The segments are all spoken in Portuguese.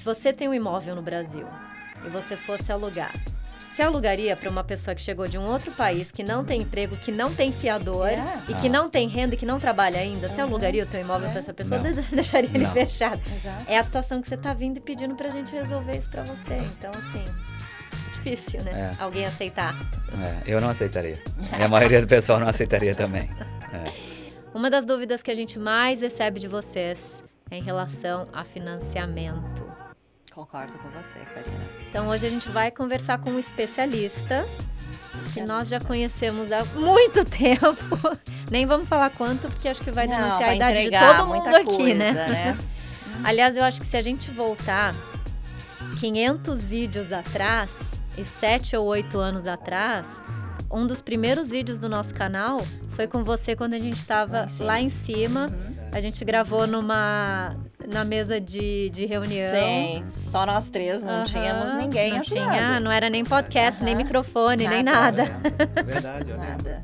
Se você tem um imóvel no Brasil e você fosse alugar, você alugaria para uma pessoa que chegou de um outro país, que não tem emprego, que não tem fiador e que não tem renda e que não trabalha ainda? Você alugaria o teu imóvel para essa pessoa? Deixaria ele fechado? Exato. É a situação que você tá vindo e pedindo pra gente resolver isso pra você. Então, assim, difícil, né? Alguém aceitar. Eu não aceitaria. E a maioria do pessoal não aceitaria também. Uma das dúvidas que a gente mais recebe de vocês é em relação a financiamento. Concordo com você, Karina. Então, hoje a gente vai conversar com um especialista que nós já conhecemos há muito tempo. Nem vamos falar quanto, porque acho que vai denunciar a idade de todo mundo aqui, né? Aliás, eu acho que se a gente voltar 500 vídeos atrás, e 7 ou 8 anos atrás, um dos primeiros vídeos do nosso canal foi com você quando a gente estava lá em cima. A gente gravou na mesa de reunião. Sim, só nós três, não tínhamos ninguém ajudando. Não era nem podcast, nem microfone, nem nada. Verdade, Nada.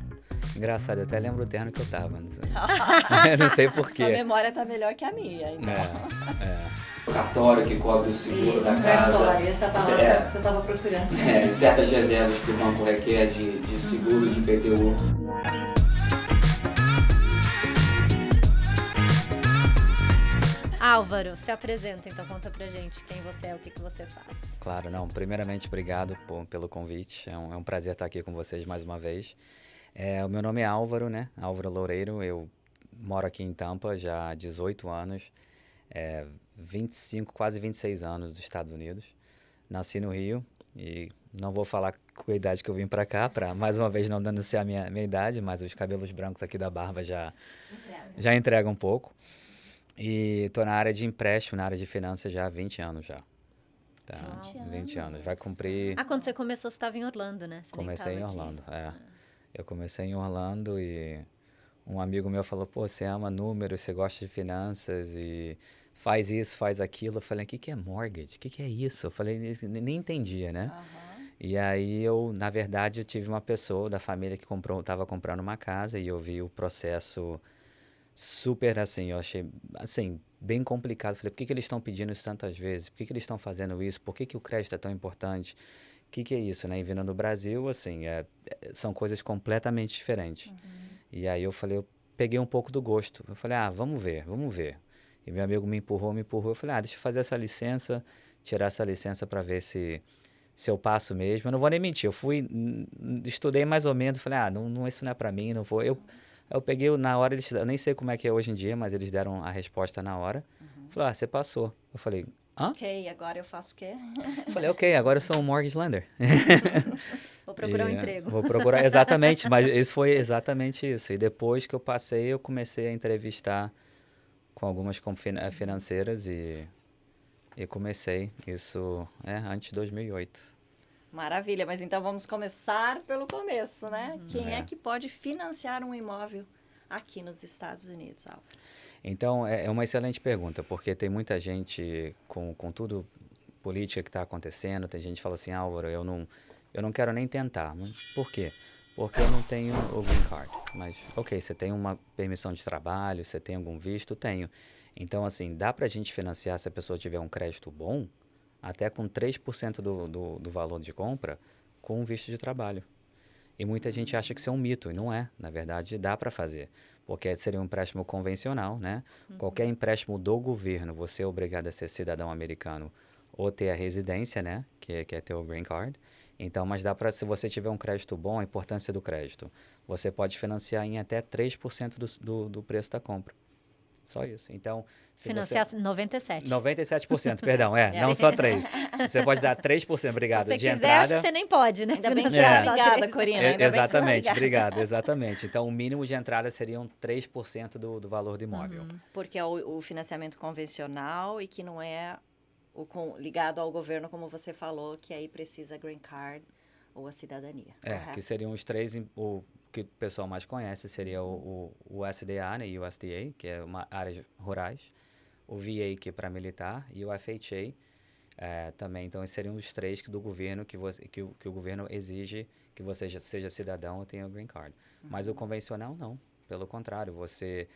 Engraçado, eu até lembro o terno que eu tava. Eu não sei porquê. Sua memória tá melhor que a minha, então. O cartório que cobre o seguro da casa. Cartório, essa é a palavra que eu estava procurando. Certas reservas que o banco requer de seguro, de IPTU. Álvaro, se apresenta, então conta pra gente quem você é, o que você faz. Claro, não. Primeiramente, obrigado pelo convite. É um prazer estar aqui com vocês mais uma vez. O meu nome é Álvaro, né? Álvaro Loureiro. Eu moro aqui em Tampa já há 18 anos. 25, quase 26 anos dos Estados Unidos. Nasci no Rio e não vou falar com a idade que eu vim pra cá, para mais uma vez não denunciar a minha idade, mas os cabelos brancos aqui da barba já entregam um pouco. E estou na área de empréstimo, na área de finanças já há 20 anos já. Tá, 20 anos. Vai cumprir... Quando você começou, você estava em Orlando, né? Você comecei em Orlando, Eu comecei em Orlando e um amigo meu falou, pô, você ama números, você gosta de finanças e faz isso, faz aquilo. Eu falei, o que é mortgage? O que é isso? Eu falei, nem entendia, né? E aí na verdade, eu tive uma pessoa da família que estava comprando uma casa e eu vi o processo super, assim, eu achei, assim, bem complicado. Falei, por que eles estão pedindo isso tantas vezes? Por que eles estão fazendo isso? Por que o crédito é tão importante? O que é isso, né? E vindo no Brasil, assim, são coisas completamente diferentes. E aí eu peguei um pouco do gosto. Eu falei, vamos ver. E meu amigo me empurrou. Eu falei, deixa eu fazer essa licença, tirar essa licença para ver se eu passo mesmo. Eu não vou nem mentir, eu estudei mais ou menos, falei, isso não é para mim, não vou. Eu peguei na hora, eu nem sei como é que é hoje em dia, mas eles deram a resposta na hora. Falei, você passou. Eu falei, Ok, agora eu faço o quê? Eu falei, ok, agora eu sou um mortgage lender. Vou procurar um emprego. Vou procurar, exatamente, mas isso foi exatamente isso. E depois que eu passei, eu comecei a entrevistar com algumas financeiras e comecei isso antes de 2008. Maravilha, mas então vamos começar pelo começo, né? Quem é que pode financiar um imóvel aqui nos Estados Unidos, Álvaro? Então, é uma excelente pergunta, porque tem muita gente com tudo política que está acontecendo, tem gente que fala assim, Álvaro, eu não quero nem tentar. Mas por quê? Porque eu não tenho o green card. Mas, ok, você tem uma permissão de trabalho, você tem algum visto? Tenho. Então, assim, dá para a gente financiar se a pessoa tiver um crédito bom, até com 3% do valor de compra, com um visto de trabalho. E muita gente acha que isso é um mito, e não é. Na verdade, dá para fazer, porque seria um empréstimo convencional, né? Qualquer empréstimo do governo, você é obrigado a ser cidadão americano ou ter a residência, né? Que é ter o green card. Então, mas dá para, se você tiver um crédito bom, a importância do crédito, você pode financiar em até 3% do preço da compra. Só isso. Então, se financiar você... 97%, perdão, não só 3%. Você pode dar 3%, obrigado, se você de quiser, entrada. acho que você nem pode, né? Ainda bem que você é obrigada, Corina. Exatamente, obrigado, exatamente. Então, o mínimo de entrada seriam 3% do valor do imóvel. Porque é o financiamento convencional e que não é ligado ao governo, como você falou, que aí precisa green card ou a cidadania. Correto? Que seriam os três, o que o pessoal mais conhece seria o USDA, né, USDA, que é uma áreas rurais, o VA, que é para militar, e o FHA também. Então, esses seriam os três do governo que o governo exige que você seja cidadão ou tenha o green card. Mas o convencional, não. Pelo contrário, você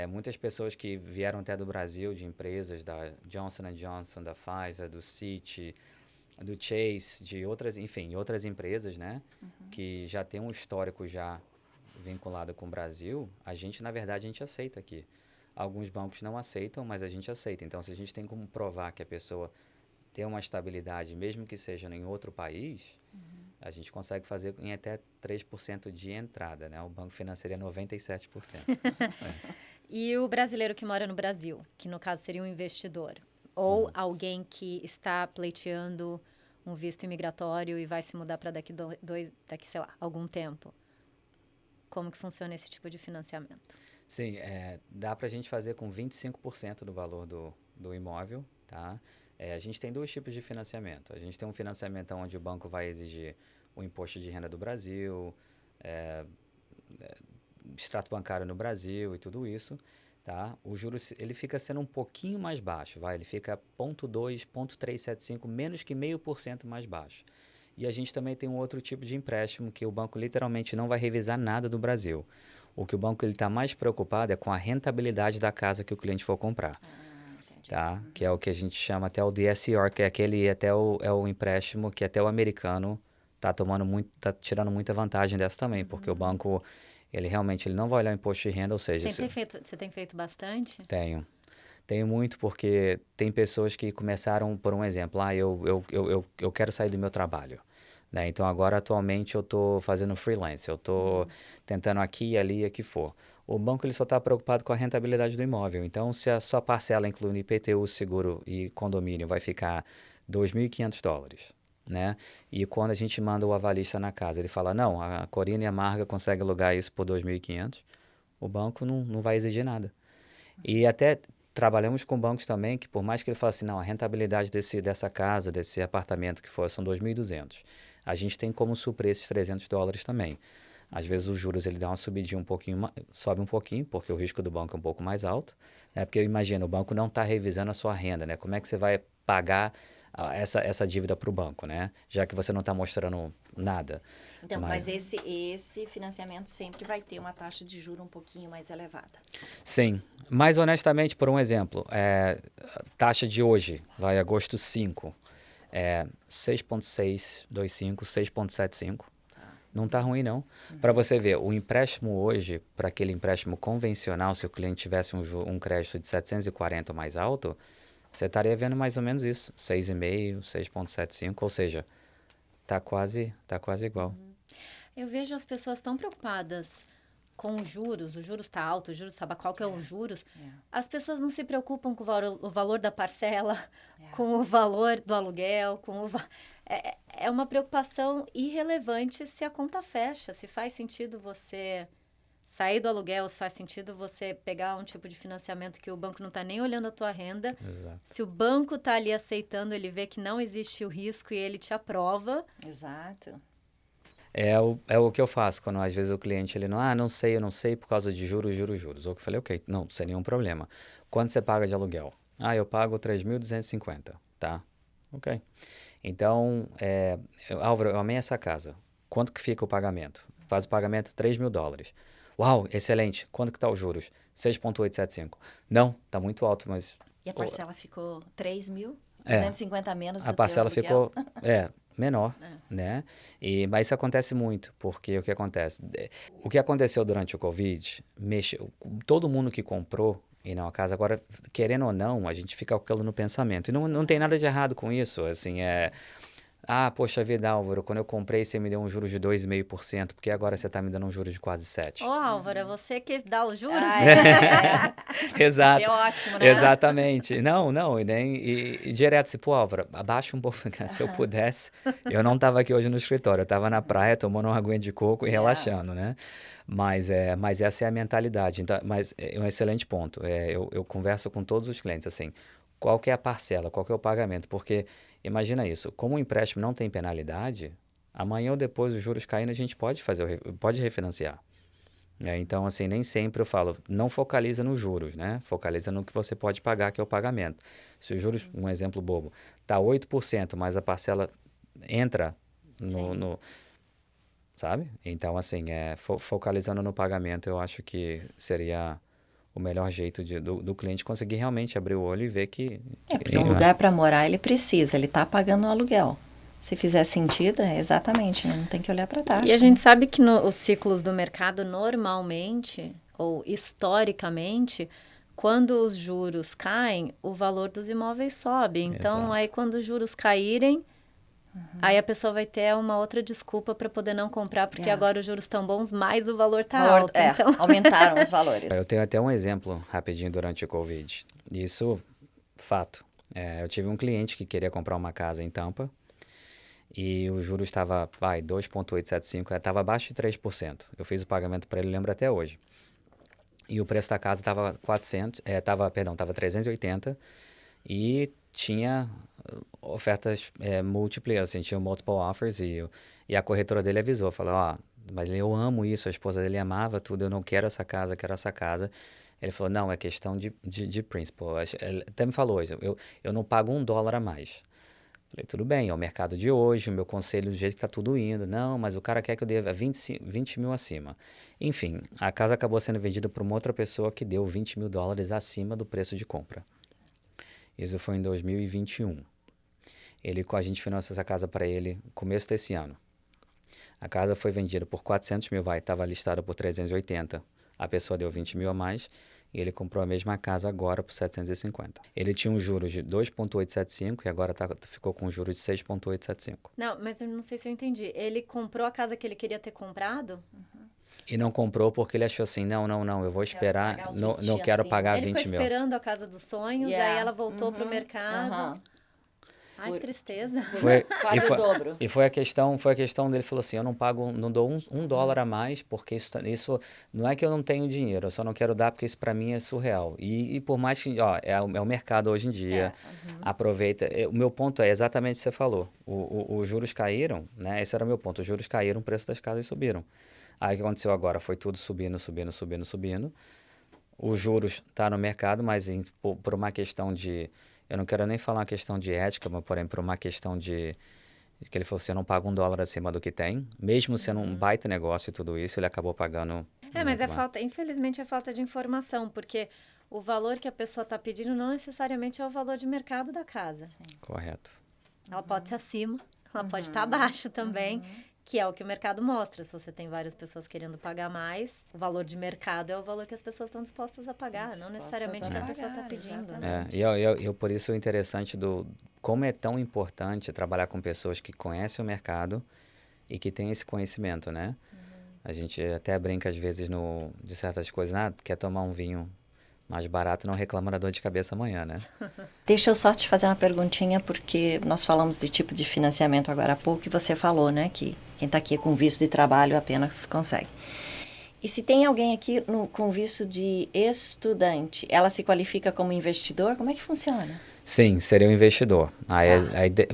Muitas pessoas que vieram até do Brasil, de empresas da Johnson & Johnson, da Pfizer, do Citi, do Chase, de outras, enfim, outras empresas, né? Que já tem um histórico já vinculado com o Brasil, na verdade, a gente aceita aqui. Alguns bancos não aceitam, mas a gente aceita. Então, se a gente tem como provar que a pessoa tem uma estabilidade, mesmo que seja em outro país, a gente consegue fazer em até 3% de entrada, né? O banco financeiro é 97%. E o brasileiro que mora no Brasil, que no caso seria um investidor, ou alguém que está pleiteando um visto imigratório e vai se mudar para daqui, sei lá, algum tempo. Como que funciona esse tipo de financiamento? Sim, dá para a gente fazer com 25% do valor do imóvel, tá? A gente tem 2 tipos de financiamento. A gente tem um financiamento onde o banco vai exigir o imposto de renda do Brasil, extrato bancário no Brasil e tudo isso, tá? O juros, ele fica sendo um pouquinho mais baixo, ele fica 0,2, 0,375, menos que 0,5% mais baixo. E a gente também tem um outro tipo de empréstimo que o banco literalmente não vai revisar nada do Brasil. O que o banco está mais preocupado é com a rentabilidade da casa que o cliente for comprar. Tá? Que é o que a gente chama até o DSCR, que é o empréstimo que até o americano está tirando muita vantagem dessa também, porque o banco, ele realmente não vai olhar o imposto de renda, ou seja... Você tem feito bastante? Tenho muito, porque tem pessoas que começaram, por um exemplo, eu quero sair do meu trabalho, né? Então, agora, atualmente, eu estou fazendo freelance, eu estou tentando aqui, ali, aqui for. O banco ele só está preocupado com a rentabilidade do imóvel. Então, se a sua parcela, incluindo IPTU, seguro e condomínio, vai ficar $2.500, né? E quando a gente manda o avalista na casa, ele fala, não, a Corina e a Marga conseguem alugar isso por $2.500, o banco não vai exigir nada. E até trabalhamos com bancos também que, por mais que ele fale assim, não, a rentabilidade dessa casa, desse apartamento que for, são $2.200. A gente tem como suprir esses $300 também. Às vezes os juros ele dá uma subidinha sobe um pouquinho, porque o risco do banco é um pouco mais alto, né? Porque imagina, o banco não está revisando a sua renda, né? Como é que você vai pagar essa dívida para o banco, né? Já que você não está mostrando nada. Então, mas esse financiamento sempre vai ter uma taxa de juros um pouquinho mais elevada. Sim, mas honestamente, por um exemplo, taxa de hoje, agosto 5, 6,625, 6,75. Não está ruim, não. Para você ver, o empréstimo hoje, para aquele empréstimo convencional, se o cliente tivesse um crédito de 740 ou mais alto, você estaria vendo mais ou menos isso, 6,5, 6,75, ou seja, tá quase igual. Eu vejo as pessoas tão preocupadas com os juros está alto, o juros sabe qual que é os juros. As pessoas não se preocupam com o valor da parcela, com o valor do aluguel, é uma preocupação irrelevante se a conta fecha, se faz sentido você sair do aluguel, se faz sentido você pegar um tipo de financiamento que o banco não está nem olhando a tua renda. Exato. Se o banco está ali aceitando, ele vê que não existe o risco e ele te aprova. Exato. É o que eu faço quando às vezes o cliente ele não sei, eu não sei por causa de juros. Ou eu falei, ok, não, sem nenhum problema. Quanto você paga de aluguel? Eu pago 3.250, tá? Ok. Então, Álvaro, eu amei essa casa. Quanto que fica o pagamento? Faz o pagamento $3.000. Uau, excelente. Quanto que tá os juros? 6,875. Não, tá muito alto, mas... E a parcela ficou 3.250 menos do a parcela teu aluguel. ficou menor, né? Mas isso acontece muito, porque o que acontece? O que aconteceu durante o Covid, todo mundo que comprou e não a casa, agora, querendo ou não, a gente fica com aquilo no pensamento. E não tem nada de errado com isso, assim, poxa vida, Álvaro, quando eu comprei você me deu um juros de 2,5%, porque agora você está me dando um juros de quase 7%. Álvaro, é você que dá os juros? Exato. Isso é ótimo, né? Exatamente. Não, e direto assim, Álvaro, abaixa um pouco, se eu pudesse, eu não estava aqui hoje no escritório, eu estava na praia tomando uma aguinha de coco e relaxando, né? Mas essa é a mentalidade. Então, mas é um excelente ponto. Eu converso com todos os clientes, assim, qual que é a parcela, qual que é o pagamento, porque imagina isso, como o empréstimo não tem penalidade, amanhã ou depois os juros caindo, a gente pode refinanciar. Então, assim, nem sempre eu falo, não focaliza nos juros, né? Focaliza no que você pode pagar, que é o pagamento. Se os juros, um exemplo bobo, tá 8%, mas a parcela entra no sabe? Então, assim, focalizando no pagamento, eu acho que seria o melhor jeito do cliente conseguir realmente abrir o olho e ver que... Porque um lugar para morar ele precisa, ele está pagando o aluguel. Se fizer sentido, exatamente, não tem que olhar para taxa. E a gente sabe que os ciclos do mercado, normalmente, ou historicamente, quando os juros caem, o valor dos imóveis sobe. Então, aí quando os juros caírem, aí a pessoa vai ter uma outra desculpa para poder não comprar, porque agora os juros estão bons, mas o valor está alto. Então... aumentaram os valores. Eu tenho até um exemplo rapidinho durante o Covid. Isso, fato. Eu tive um cliente que queria comprar uma casa em Tampa, e o juros estava, 2,875, estava abaixo de 3%. Eu fiz o pagamento para ele, lembro até hoje. E o preço da casa estava 380 e tinha ofertas múltiplas, assim, tinha multiple offers e a corretora dele avisou, falou, mas eu amo isso, a esposa dele amava tudo, eu não quero essa casa, quero essa casa. Ele falou, não, é questão de principal. Ele até me falou isso, eu não pago $1 a mais. Falei, tudo bem, é o mercado de hoje, o meu conselho do jeito que está tudo indo. Não, mas o cara quer que eu dê 20 mil acima. Enfim, a casa acabou sendo vendida por uma outra pessoa que deu $20 mil acima do preço de compra. Isso foi em 2021. A gente financiou essa casa para ele no começo desse ano. A casa foi vendida por 400 mil, estava listada por 380. A pessoa deu 20 mil a mais. E ele comprou a mesma casa agora por 750. Ele tinha um juros de 2,875 e agora ficou com um juros de 6,875. Não, mas eu não sei se eu entendi. Ele comprou a casa que ele queria ter comprado? E não comprou porque ele achou assim, não, eu vou esperar, não quero pagar 20 mil. Ele ficou esperando a casa dos sonhos, aí ela voltou pro mercado. Ai, que tristeza. Quase o dobro. E foi a questão dele, falou assim, eu não dou um dólar a mais, porque isso não é que eu não tenho dinheiro, eu só não quero dar porque isso para mim é surreal. E por mais que, é o mercado hoje em dia, aproveita, o meu ponto é exatamente o que você falou, os juros caíram, né, esse era o meu ponto, os juros caíram, o preço das casas subiram. Aí o que aconteceu agora? Foi tudo subindo. Os juros tá no mercado, mas por uma questão de... Eu não quero nem falar uma questão de ética, mas, porém, por uma questão de... Que ele falou assim, eu não pago $1 acima do que tem. Mesmo sendo um baita negócio e tudo isso, ele acabou pagando... Mas infelizmente é falta de informação, porque o valor que a pessoa está pedindo não necessariamente é o valor de mercado da casa. Sim. Correto. Ela pode ser acima, ela pode estar abaixo também. Que é o que o mercado mostra. Se você tem várias pessoas querendo pagar mais, o valor de mercado é o valor que as pessoas estão dispostas a pagar, não necessariamente o que a pessoa está pedindo. E por isso o interessante como é tão importante trabalhar com pessoas que conhecem o mercado e que têm esse conhecimento, né? A gente até brinca às vezes de certas coisas, quer tomar um vinho mais barato, não reclama da dor de cabeça amanhã, né? Deixa eu só te fazer uma perguntinha, porque nós falamos de tipo de financiamento agora há pouco, e você falou, né, que quem está aqui com visto de trabalho apenas consegue. E se tem alguém aqui com visto de estudante, ela se qualifica como investidor? Como é que funciona? Sim, seria um investidor. Aí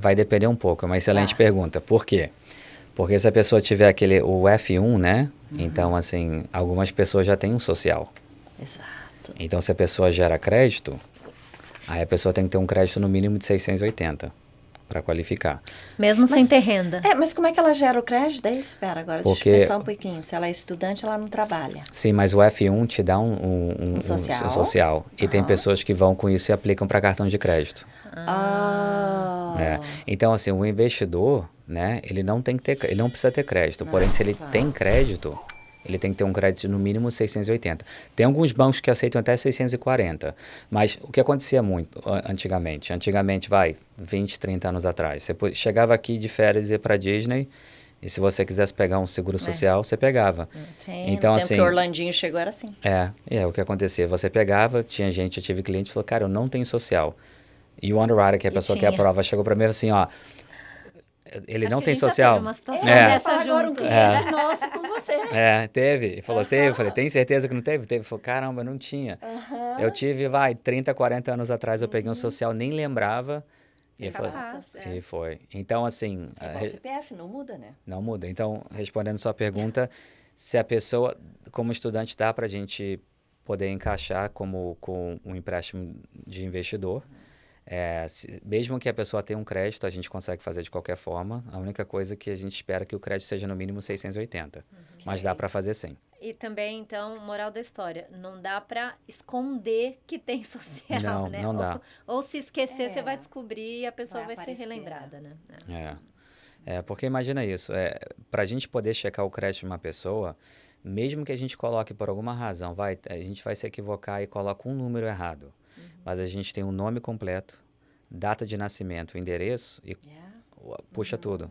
vai depender um pouco, é uma excelente pergunta. Por quê? Porque se a pessoa tiver o F1, né, então, assim, algumas pessoas já têm um social. Exato. Então, se a pessoa gera crédito, aí a pessoa tem que ter um crédito no mínimo de 680 para qualificar. Mesmo sem ter renda. Mas como é que ela gera o crédito? Daí, espera agora, deixa eu pensar um pouquinho. Se ela é estudante, ela não trabalha. Sim, mas o F1 te dá um social. E tem pessoas que vão com isso e aplicam para cartão de crédito. Então, assim, o investidor, né, ele não precisa ter crédito. Porém, se ele tem crédito... Ele tem que ter um crédito no mínimo 680. Tem alguns bancos que aceitam até 640. Mas o que acontecia muito antigamente? 20, 30 anos atrás. Você chegava aqui de férias e ia para Disney. E se você quisesse pegar um seguro social, você pegava. Sim, então, assim, que o Orlandinho chegou era assim. O que acontecia? Você pegava, eu tive cliente que falou, cara, eu não tenho social. E o underwriter, que é a pessoa que aprova, chegou para mim assim, ele não tem social. Uma situação dessa agora um cliente nosso com você. Teve. Ele falou, teve. Eu falei, tem certeza que não teve? Teve. Ele falou, caramba, eu não tinha. Eu tive, 30, 40 anos atrás, eu peguei um social, nem lembrava. E foi. Então, assim... O CPF não muda, né? Não muda. Então, respondendo sua pergunta, se a pessoa, como estudante, dá pra gente poder encaixar com um empréstimo de investidor. Mesmo que a pessoa tenha um crédito, a gente consegue fazer de qualquer forma. A única coisa que a gente espera é que o crédito seja no mínimo 680. Mas dá para fazer sim. E também, então, moral da história, não dá para esconder que tem social, Não, né? não dá. Ou se esquecer, você vai descobrir e a pessoa vai ser aparecer, relembrada, né? Porque imagina isso, para a gente poder checar o crédito de uma pessoa, mesmo que a gente coloque por alguma razão, a gente vai se equivocar e coloca um número errado. Mas a gente tem o nome completo, data de nascimento, endereço e puxa tudo.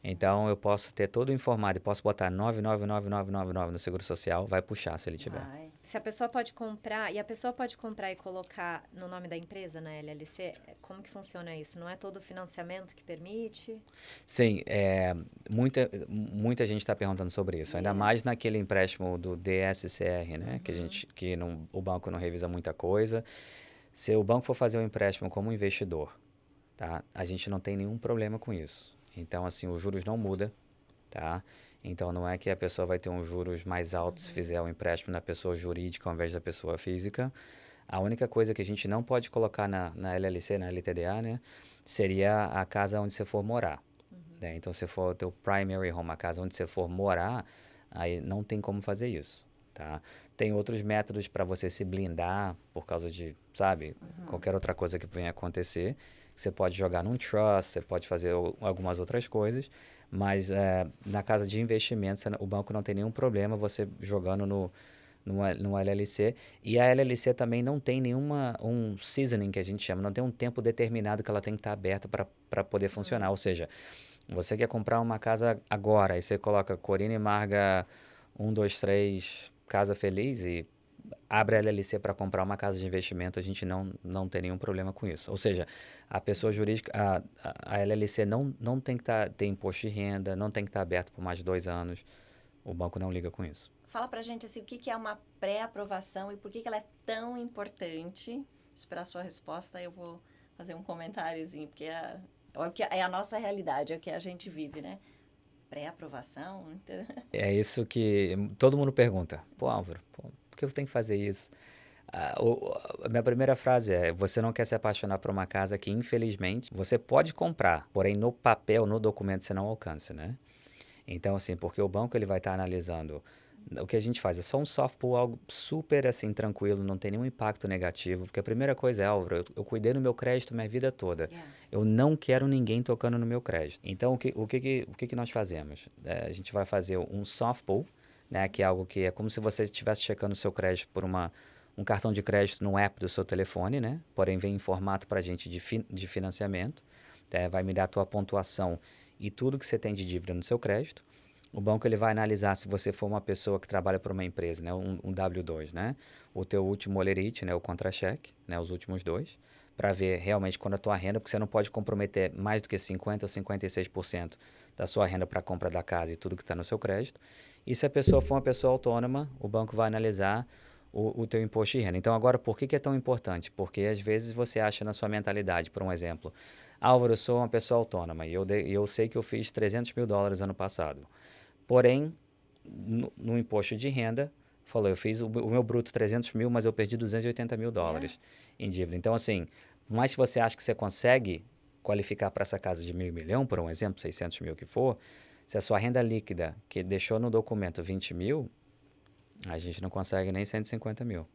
Então, eu posso ter tudo informado e posso botar 999999 no Seguro Social, vai puxar se ele tiver. Se a pessoa pode comprar, e a pessoa pode comprar e colocar no nome da empresa, na LLC, como que funciona isso? Não é todo financiamento que permite? Sim, muita gente está perguntando sobre isso, ainda mais naquele empréstimo do DSCR, né? Que o banco não revisa muita coisa. Se o banco for fazer um empréstimo como investidor, tá? A gente não tem nenhum problema com isso. Então, assim, os juros não mudam, tá? Então, não é que a pessoa vai ter uns juros mais altos se fizer um empréstimo na pessoa jurídica ao invés da pessoa física. A única coisa que a gente não pode colocar na LLC, na LTDA, né? Seria a casa onde você for morar. Né? Então, se for o teu primary home, a casa onde você for morar, aí não tem como fazer isso, tá? Tem outros métodos para você se blindar por causa de, sabe, qualquer outra coisa que venha acontecer. Você pode jogar num trust, você pode fazer algumas outras coisas, mas na casa de investimentos o banco não tem nenhum problema você jogando no LLC. E a LLC também não tem um seasoning, que a gente chama, não tem um tempo determinado que ela tem que estar aberta para poder funcionar. Ou seja, você quer comprar uma casa agora, e você coloca Corina e Marga 1, 2, 3, Casa Feliz e abre a LLC para comprar uma casa de investimento, a gente não tem nenhum problema com isso. Ou seja, a pessoa jurídica, a LLC não tem que ter imposto de renda, não tem que estar aberto por mais de 2 anos. O banco não liga com isso. Fala pra gente assim, o que é uma pré-aprovação e por que ela é tão importante. Esperar a sua resposta, eu vou fazer um comentáriozinho, porque é a nossa realidade, é o que a gente vive, né? Pré-aprovação. É isso que todo mundo pergunta. Pô, Álvaro, por que eu tenho que fazer isso? A minha primeira frase é: você não quer se apaixonar por uma casa que, infelizmente, você pode comprar, porém no papel, no documento, você não alcança, né? Então, assim, porque o banco ele vai estar analisando. O que a gente faz é só um soft pull, algo super assim, tranquilo, não tem nenhum impacto negativo. Porque a primeira coisa é, Álvaro, eu cuidei do meu crédito minha vida toda. Eu não quero ninguém tocando no meu crédito. Então, o que nós fazemos? A gente vai fazer um soft pull, né, que é algo que é como se você estivesse checando o seu crédito por um cartão de crédito no app do seu telefone, né? Porém, vem em formato para a gente de financiamento. Vai me dar a tua pontuação e tudo que você tem de dívida no seu crédito. O banco ele vai analisar se você for uma pessoa que trabalha para uma empresa, né, um W2, né, o teu último olerite, né, o contra-cheque, né, os últimos 2, para ver realmente quando a tua renda, porque você não pode comprometer mais do que 50% ou 56% da sua renda para a compra da casa e tudo que está no seu crédito. E se a pessoa for uma pessoa autônoma, o banco vai analisar o teu imposto de renda. Então, agora, por que é tão importante? Porque às vezes você acha na sua mentalidade, por um exemplo, Álvaro, eu sou uma pessoa autônoma e eu sei que eu fiz $300 mil ano passado. Porém, no imposto de renda, falou, eu fiz o meu bruto 300 mil, mas eu perdi $280 mil em dívida. Então, assim, mais se você acha que você consegue qualificar para essa casa de $1 milhão, por um exemplo, 600 mil que for, se a sua renda líquida, que deixou no documento 20 mil, a gente não consegue nem 150 mil.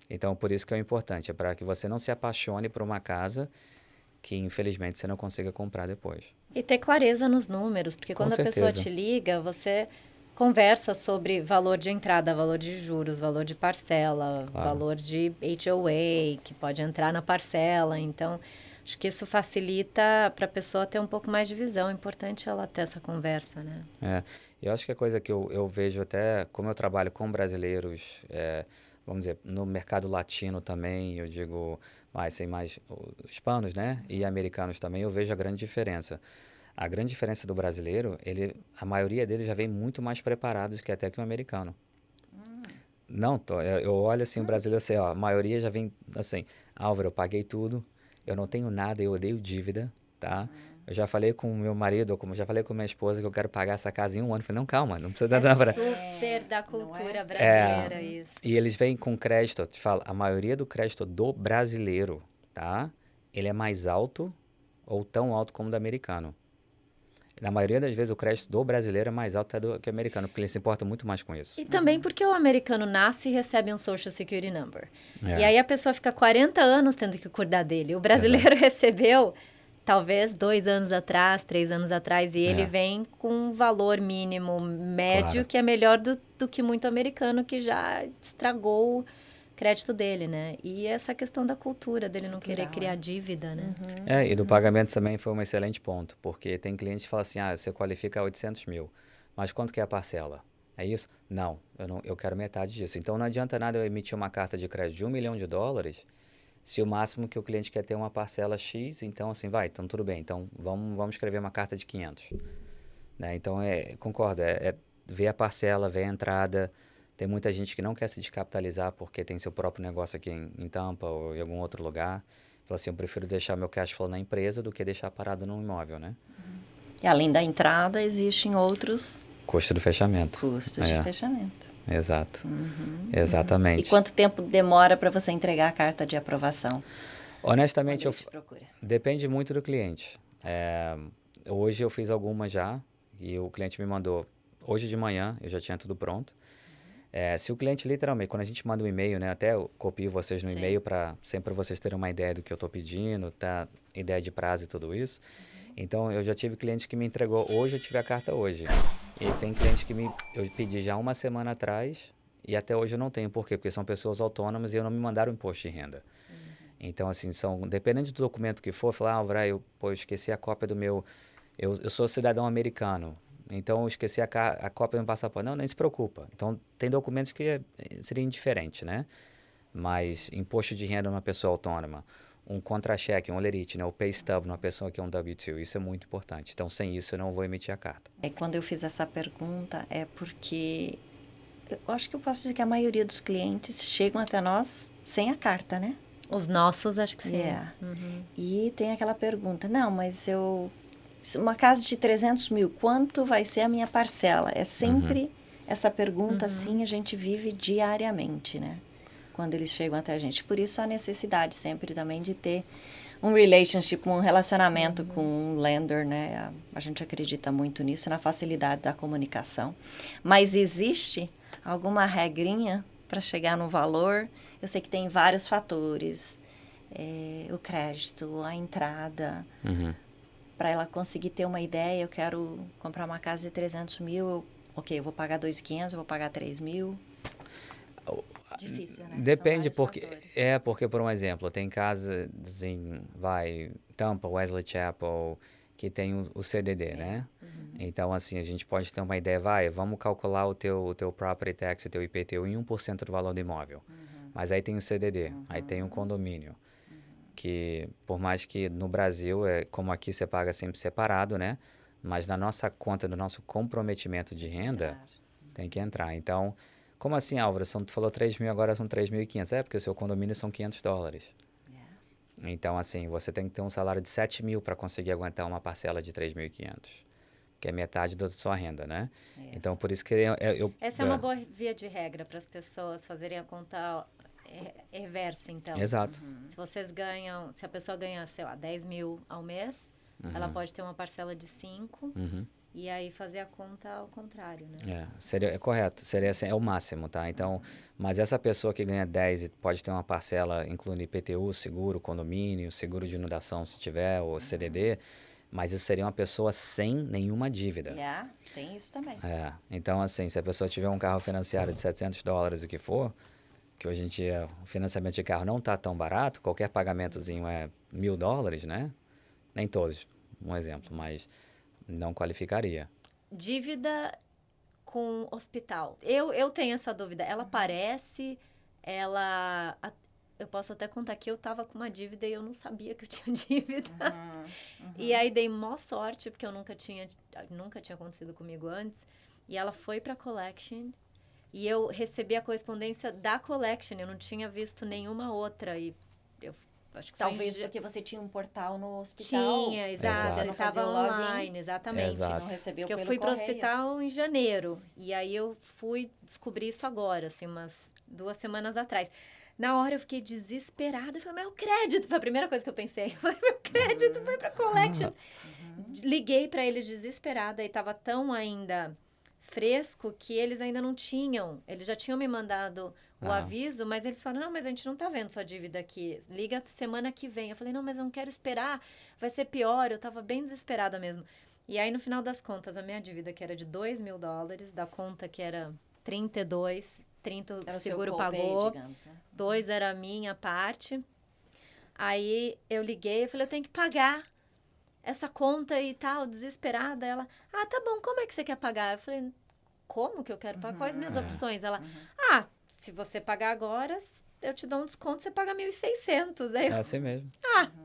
Então, por isso que é importante, é para que você não se apaixone por uma casa que infelizmente você não consiga comprar depois. E ter clareza nos números, porque quando a pessoa te liga, você conversa sobre valor de entrada, valor de juros, valor de parcela, valor de HOA, que pode entrar na parcela. Então, acho que isso facilita para a pessoa ter um pouco mais de visão. É importante ela ter essa conversa, né? Eu acho que a coisa que eu vejo até, como eu trabalho com brasileiros, vamos dizer, no mercado latino também, eu digo, tem mais hispanos, né? E americanos também, eu vejo a grande diferença. A grande diferença do brasileiro, a maioria deles já vem muito mais preparados que até que o americano. Não, eu olho assim, o brasileiro, assim, ó, a maioria já vem assim, Álvaro, eu paguei tudo, eu não tenho nada, eu odeio dívida, tá? Eu já falei com o meu marido, como já falei com minha esposa, que eu quero pagar essa casa em 1 ano. Eu falei, não, calma, não precisa dar pra... Super da cultura brasileira isso. E eles vêm com crédito, eu te falo, a maioria do crédito do brasileiro, tá? ele é mais alto ou tão alto como o do americano. Na maioria das vezes, o crédito do brasileiro é mais alto do que o americano, porque ele se importa muito mais com isso. E também porque o americano nasce e recebe um Social Security Number. É. E aí a pessoa fica 40 anos tendo que cuidar dele. O brasileiro recebeu, talvez, 2 anos atrás, 3 anos atrás, e ele vem com um valor mínimo médio que é melhor do que muito americano que já estragou o crédito dele, né? E essa questão da cultura, dele não querer criar dívida, né? E do pagamento também foi um excelente ponto, porque tem clientes que falam assim, você qualifica 800 mil, mas quanto que é a parcela? É isso? Não, eu quero metade disso. Então não adianta nada eu emitir uma carta de crédito de $1 milhão, se o máximo que o cliente quer ter é uma parcela X, então assim, então tudo bem, então vamos escrever uma carta de 500. Né? Então, concordo, ver a parcela, ver a entrada. Tem muita gente que não quer se descapitalizar porque tem seu próprio negócio aqui em Tampa ou em algum outro lugar. Fala assim, eu prefiro deixar meu cash flow na empresa do que deixar parado num imóvel, né? E além da entrada, existem outros... Custo do fechamento. Custos de fechamento. Exato. Exatamente. E quanto tempo demora para você entregar a carta de aprovação? Honestamente, procura? Depende muito do cliente. Hoje eu fiz algumas já e o cliente me mandou. Hoje de manhã eu já tinha tudo pronto. Se o cliente literalmente, quando a gente manda um e-mail, né, até eu copio vocês no e-mail para sempre vocês terem uma ideia do que eu estou pedindo, tá? Ideia de prazo e tudo isso. Então, eu já tive cliente que me entregou hoje, eu tive a carta hoje. E tem cliente que eu pedi já uma semana atrás e até hoje eu não tenho. Por quê? Porque são pessoas autônomas e eu não me mandaram imposto de renda. Então, assim, dependendo do documento que for, falar, Alvra, eu esqueci a cópia do meu... Eu sou cidadão americano, então eu esqueci a cópia do meu passaporte. Não, nem se preocupa. Então, tem documentos que seria indiferente, né? Mas imposto de renda numa pessoa autônoma, um contra-cheque, um lerite, né? O pay stub numa pessoa que é um W-2, isso é muito importante. Então, sem isso, eu não vou emitir a carta. Quando eu fiz essa pergunta, é porque eu acho que eu posso dizer que a maioria dos clientes chegam até nós sem a carta, né? Os nossos, acho que sim. E tem aquela pergunta, não, mas uma casa de 300 mil, quanto vai ser a minha parcela? É sempre essa pergunta, assim, a gente vive diariamente, né? Quando eles chegam até a gente. Por isso, a necessidade sempre também de ter um relationship, um relacionamento com um lender, né? A gente acredita muito nisso, na facilidade da comunicação. Mas existe alguma regrinha para chegar no valor? Eu sei que tem vários fatores. O crédito, a entrada. Para ela conseguir ter uma ideia, eu quero comprar uma casa de 300 mil, eu vou pagar 2.500, eu vou pagar 3 mil. Difícil, né? Depende, porque, por um exemplo, tem casas em, Tampa, Wesley Chapel, que tem o CDD, né? Então, assim, a gente pode ter uma ideia, vamos calcular o teu property tax, o teu IPTU em 1% do valor do imóvel. Mas aí tem o CDD, aí tem o condomínio, que por mais que no Brasil, como aqui você paga sempre separado, né? Mas na nossa conta, no nosso comprometimento de renda, tem que entrar. Então, como assim, Álvaro? Tu falou 3 mil, agora são 3.500. Porque o seu condomínio são $500. Então, assim, você tem que ter um salário de 7 mil para conseguir aguentar uma parcela de 3.500, que é metade da sua renda, né? Então, por isso que essa é uma boa via de regra para as pessoas fazerem a conta reversa, então. Exato. Se a pessoa ganha, sei lá, 10 mil ao mês, ela pode ter uma parcela de 5 e aí fazer a conta ao contrário, né? Seria correto, seria assim, o máximo, tá? Então, mas essa pessoa que ganha 10 e pode ter uma parcela, incluindo IPTU, seguro, condomínio, seguro de inundação se tiver, ou CDD, mas isso seria uma pessoa sem nenhuma dívida. Tem isso também. Então, assim, se a pessoa tiver um carro financiado de $700, o que for, que hoje em dia o financiamento de carro não está tão barato, qualquer pagamentozinho é $1.000, né? Nem todos, um exemplo, mas não qualificaria. Dívida com hospital. Eu tenho essa dúvida. Ela parece, eu posso até contar que eu tava com uma dívida e eu não sabia que eu tinha dívida. E aí dei mó sorte, porque nunca tinha acontecido comigo antes. E ela foi pra Collection e eu recebi a correspondência da Collection. Eu não tinha visto nenhuma outra e eu acho que talvez porque você tinha um portal no hospital. Tinha, exato. Ele estava online, exatamente. Exato. Não recebeu porque pelo eu fui para o correio. hospital em janeiro. E aí eu fui descobrir isso agora, assim, umas 2 semanas atrás. Na hora eu fiquei desesperada. Eu falei, meu crédito. Foi a primeira coisa que eu pensei. Eu falei, meu crédito foi pra Collection. Liguei pra eles desesperada e tava tão ainda fresco que eles ainda não tinham. Eles já tinham me mandado o aviso, mas eles falaram, não, mas a gente não tá vendo sua dívida aqui. Liga semana que vem. Eu falei, não, mas eu não quero esperar. Vai ser pior. Eu tava bem desesperada mesmo. E aí, no final das contas, a minha dívida, que era de $2.000, da conta que era 32, 30 o seguro pagou, digamos, né? 2 era a minha parte. Aí eu liguei e falei, eu tenho que pagar essa conta e tal, desesperada. Ela, tá bom, como é que você quer pagar? Eu falei, como que eu quero pagar? Quais minhas opções? Ela, se você pagar agora, eu te dou um desconto, você paga 1.600. Aí É assim mesmo.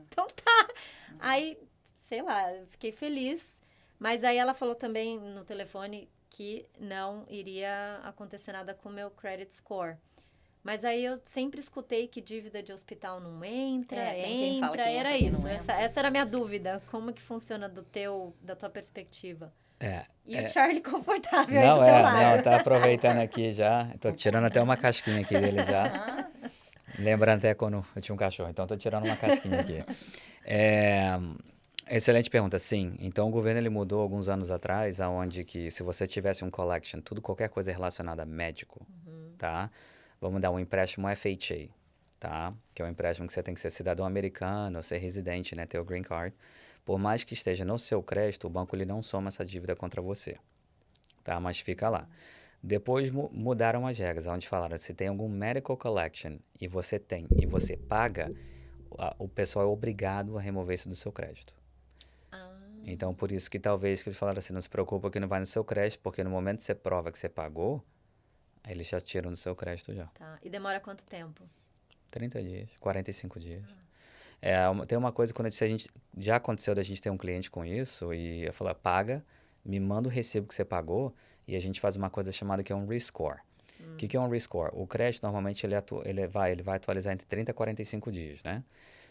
Então tá. Aí, sei lá, eu fiquei feliz. Mas aí ela falou também no telefone que não iria acontecer nada com o meu credit score. Mas aí eu sempre escutei que dívida de hospital não entra, quem fala que era entra, isso. Não essa era a minha dúvida. Como que funciona da tua perspectiva? E o É. Charlie confortável aí do seu lado. Não, tá aproveitando aqui já. Tô tirando até uma casquinha aqui dele já. Lembrando até quando eu tinha um cachorro, então tô tirando uma casquinha aqui. Excelente pergunta, sim. Então o governo ele mudou alguns anos atrás, aonde que se você tivesse um collection, qualquer coisa relacionada a médico, tá? Vamos dar um empréstimo FHA, tá? Que é um empréstimo que você tem que ser cidadão americano, ser residente, né? Ter o green card. Por mais que esteja no seu crédito, o banco ele não soma essa dívida contra você, tá? Mas fica lá. Depois mudaram as regras, onde falaram, se tem algum medical collection e você paga, o pessoal é obrigado a remover isso do seu crédito. Então, por isso que talvez que eles falaram assim, não se preocupa que não vai no seu crédito, porque no momento que você prova que você pagou, eles já tiram do seu crédito já. Tá. E demora quanto tempo? 30 dias, 45 dias. Tem uma coisa, já aconteceu da gente ter um cliente com isso, e eu falo, paga, me manda o recibo que você pagou, e a gente faz uma coisa chamada que é um rescore. O que é um rescore? O crédito, normalmente, ele vai atualizar entre 30 e 45 dias, né?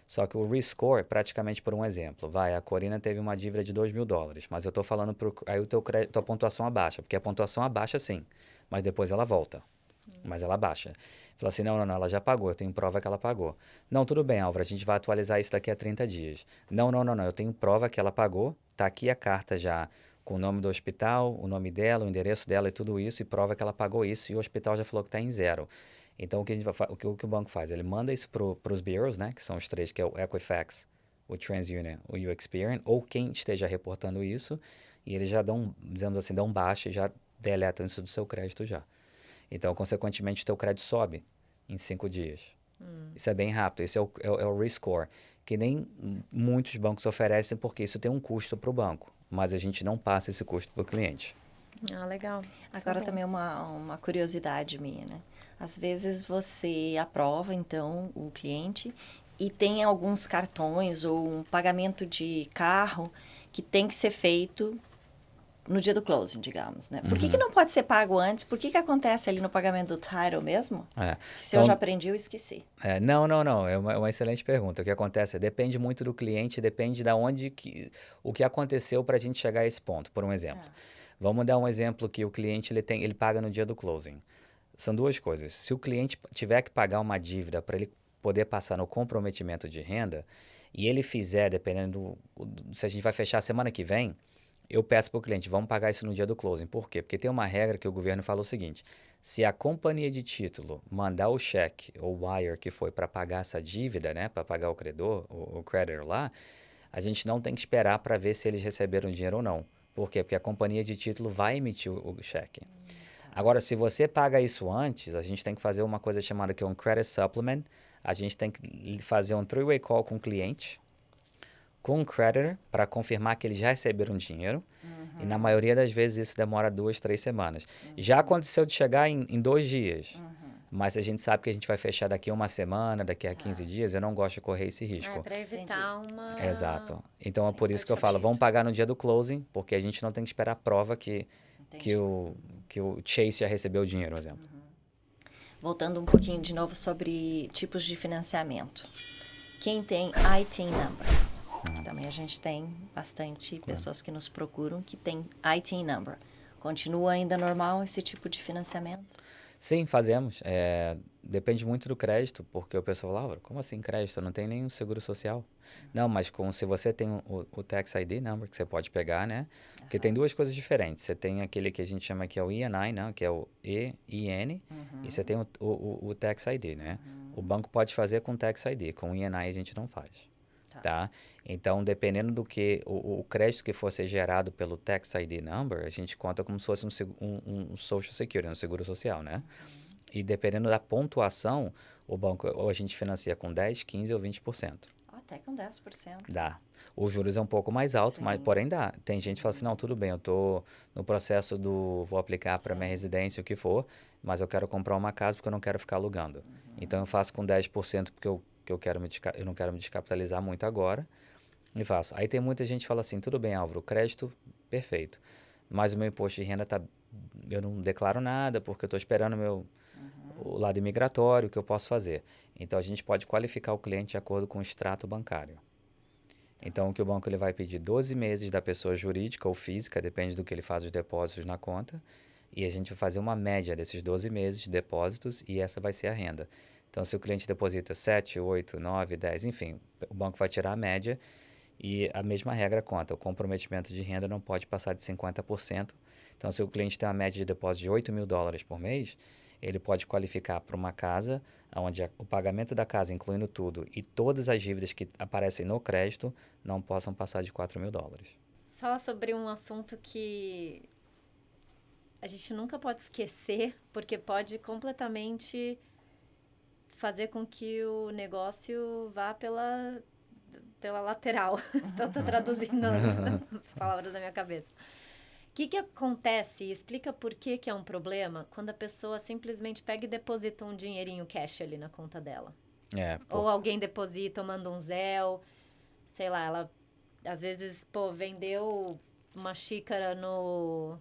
Só que o rescore, praticamente por um exemplo, a Corina teve uma dívida de $2.000, mas eu estou falando aí tua pontuação abaixa, porque a pontuação abaixa sim, mas depois ela volta, mas ela abaixa. Fala assim, não, ela já pagou, eu tenho prova que ela pagou. Não, tudo bem, Álvaro, a gente vai atualizar isso daqui a 30 dias. Não, eu tenho prova que ela pagou, tá aqui a carta já com o nome do hospital, o nome dela, o endereço dela e tudo isso, e prova que ela pagou isso, e o hospital já falou que está em 0. Então, o que o banco faz? Ele manda isso para os bureaus, né, que são os 3, que é o Equifax, o TransUnion, o Experian, ou quem esteja reportando isso, e eles já dão baixa e já deletam isso do seu crédito já. Então, consequentemente, o teu crédito sobe em 5 dias. Isso é bem rápido, esse é o rescore, que nem muitos bancos oferecem, porque isso tem um custo para o banco, mas a gente não passa esse custo para o cliente. Legal. Agora também uma curiosidade minha, né? Às vezes você aprova, então, o cliente e tem alguns cartões ou um pagamento de carro que tem que ser feito no dia do closing, digamos, né? Por que não pode ser pago antes? Por que acontece ali no pagamento do title mesmo? Se eu já aprendi, eu esqueci. Não. É uma excelente pergunta. O que acontece depende muito do cliente, depende de o que aconteceu para a gente chegar a esse ponto. Por um exemplo. Vamos dar um exemplo que o cliente ele paga no dia do closing. São duas coisas. Se o cliente tiver que pagar uma dívida para ele poder passar no comprometimento de renda, e ele fizer, dependendo se a gente vai fechar semana que vem, eu peço para o cliente, vamos pagar isso no dia do closing. Por quê? Porque tem uma regra que o governo falou o seguinte, se a companhia de título mandar o cheque, ou wire que foi para pagar essa dívida, né, para pagar o credor, o creditor lá, a gente não tem que esperar para ver se eles receberam dinheiro ou não. Por quê? Porque a companhia de título vai emitir o cheque. Agora, se você paga isso antes, a gente tem que fazer uma coisa chamada que é um credit supplement. A gente tem que fazer um three-way call com o cliente, com o creditor, para confirmar que eles já receberam dinheiro. E na maioria das vezes isso demora 2, 3 semanas. Já aconteceu de chegar em 2 dias. Mas a gente sabe que a gente vai fechar daqui a uma semana, daqui a 15 dias, eu não gosto de correr esse risco. Para evitar uma... Exato. Então é por isso que eu falo, vamos pagar no dia do closing, porque a gente não tem que esperar a prova que o Chase já recebeu o dinheiro, por exemplo. Voltando um pouquinho de novo sobre tipos de financiamento. Quem tem ITIN number? Também a gente tem bastante pessoas que nos procuram que tem ITIN number. Continua ainda normal esse tipo de financiamento? Sim, fazemos. Depende muito do crédito, porque o pessoal fala, como assim crédito? Não tem nenhum seguro social. Não, mas se você tem o Tax ID Number, que você pode pegar, né? Porque tem duas coisas diferentes. Você tem aquele que a gente chama que é o ENI, né? Que é o EIN, e você tem o Tax ID, né? O banco pode fazer com o Tax ID, com o ENI a gente não faz. Tá? Então, dependendo do que o crédito que for ser gerado pelo Tax ID Number, a gente conta como se fosse um Social Security, um seguro social, né? E dependendo da pontuação, o banco ou a gente financia com 10, 15 ou 20%. Até com 10%. Dá. Os juros é um pouco mais alto, mas porém dá. Tem gente que fala assim, não, tudo bem, eu tô no processo vou aplicar para minha residência, o que for, mas eu quero comprar uma casa porque eu não quero ficar alugando. Então eu faço com 10% porque eu não quero me descapitalizar muito agora, e faço. Aí tem muita gente que fala assim, tudo bem, Álvaro, crédito, perfeito, mas o meu imposto de renda eu não declaro nada porque eu estou esperando o lado imigratório, o que eu posso fazer. Então a gente pode qualificar o cliente de acordo com o extrato bancário. Então o que o banco ele vai pedir 12 meses da pessoa jurídica ou física, depende do que ele faz os depósitos na conta, e a gente vai fazer uma média desses 12 meses de depósitos e essa vai ser a renda. Então, se o cliente deposita 7, 8, 9, 10, enfim, o banco vai tirar a média e a mesma regra conta. O comprometimento de renda não pode passar de 50%. Então, se o cliente tem uma média de depósito de $8.000 por mês, ele pode qualificar para uma casa onde o pagamento da casa, incluindo tudo, e todas as dívidas que aparecem no crédito, não possam passar de $4.000. Fala sobre um assunto que a gente nunca pode esquecer, porque pode completamente fazer com que o negócio vá pela lateral. Então, tô traduzindo as palavras da minha cabeça. O que acontece? Explica por que é um problema quando a pessoa simplesmente pega e deposita um dinheirinho cash ali na conta dela. Ou alguém deposita, ou manda um Zelle, sei lá, ela às vezes, vendeu uma xícara no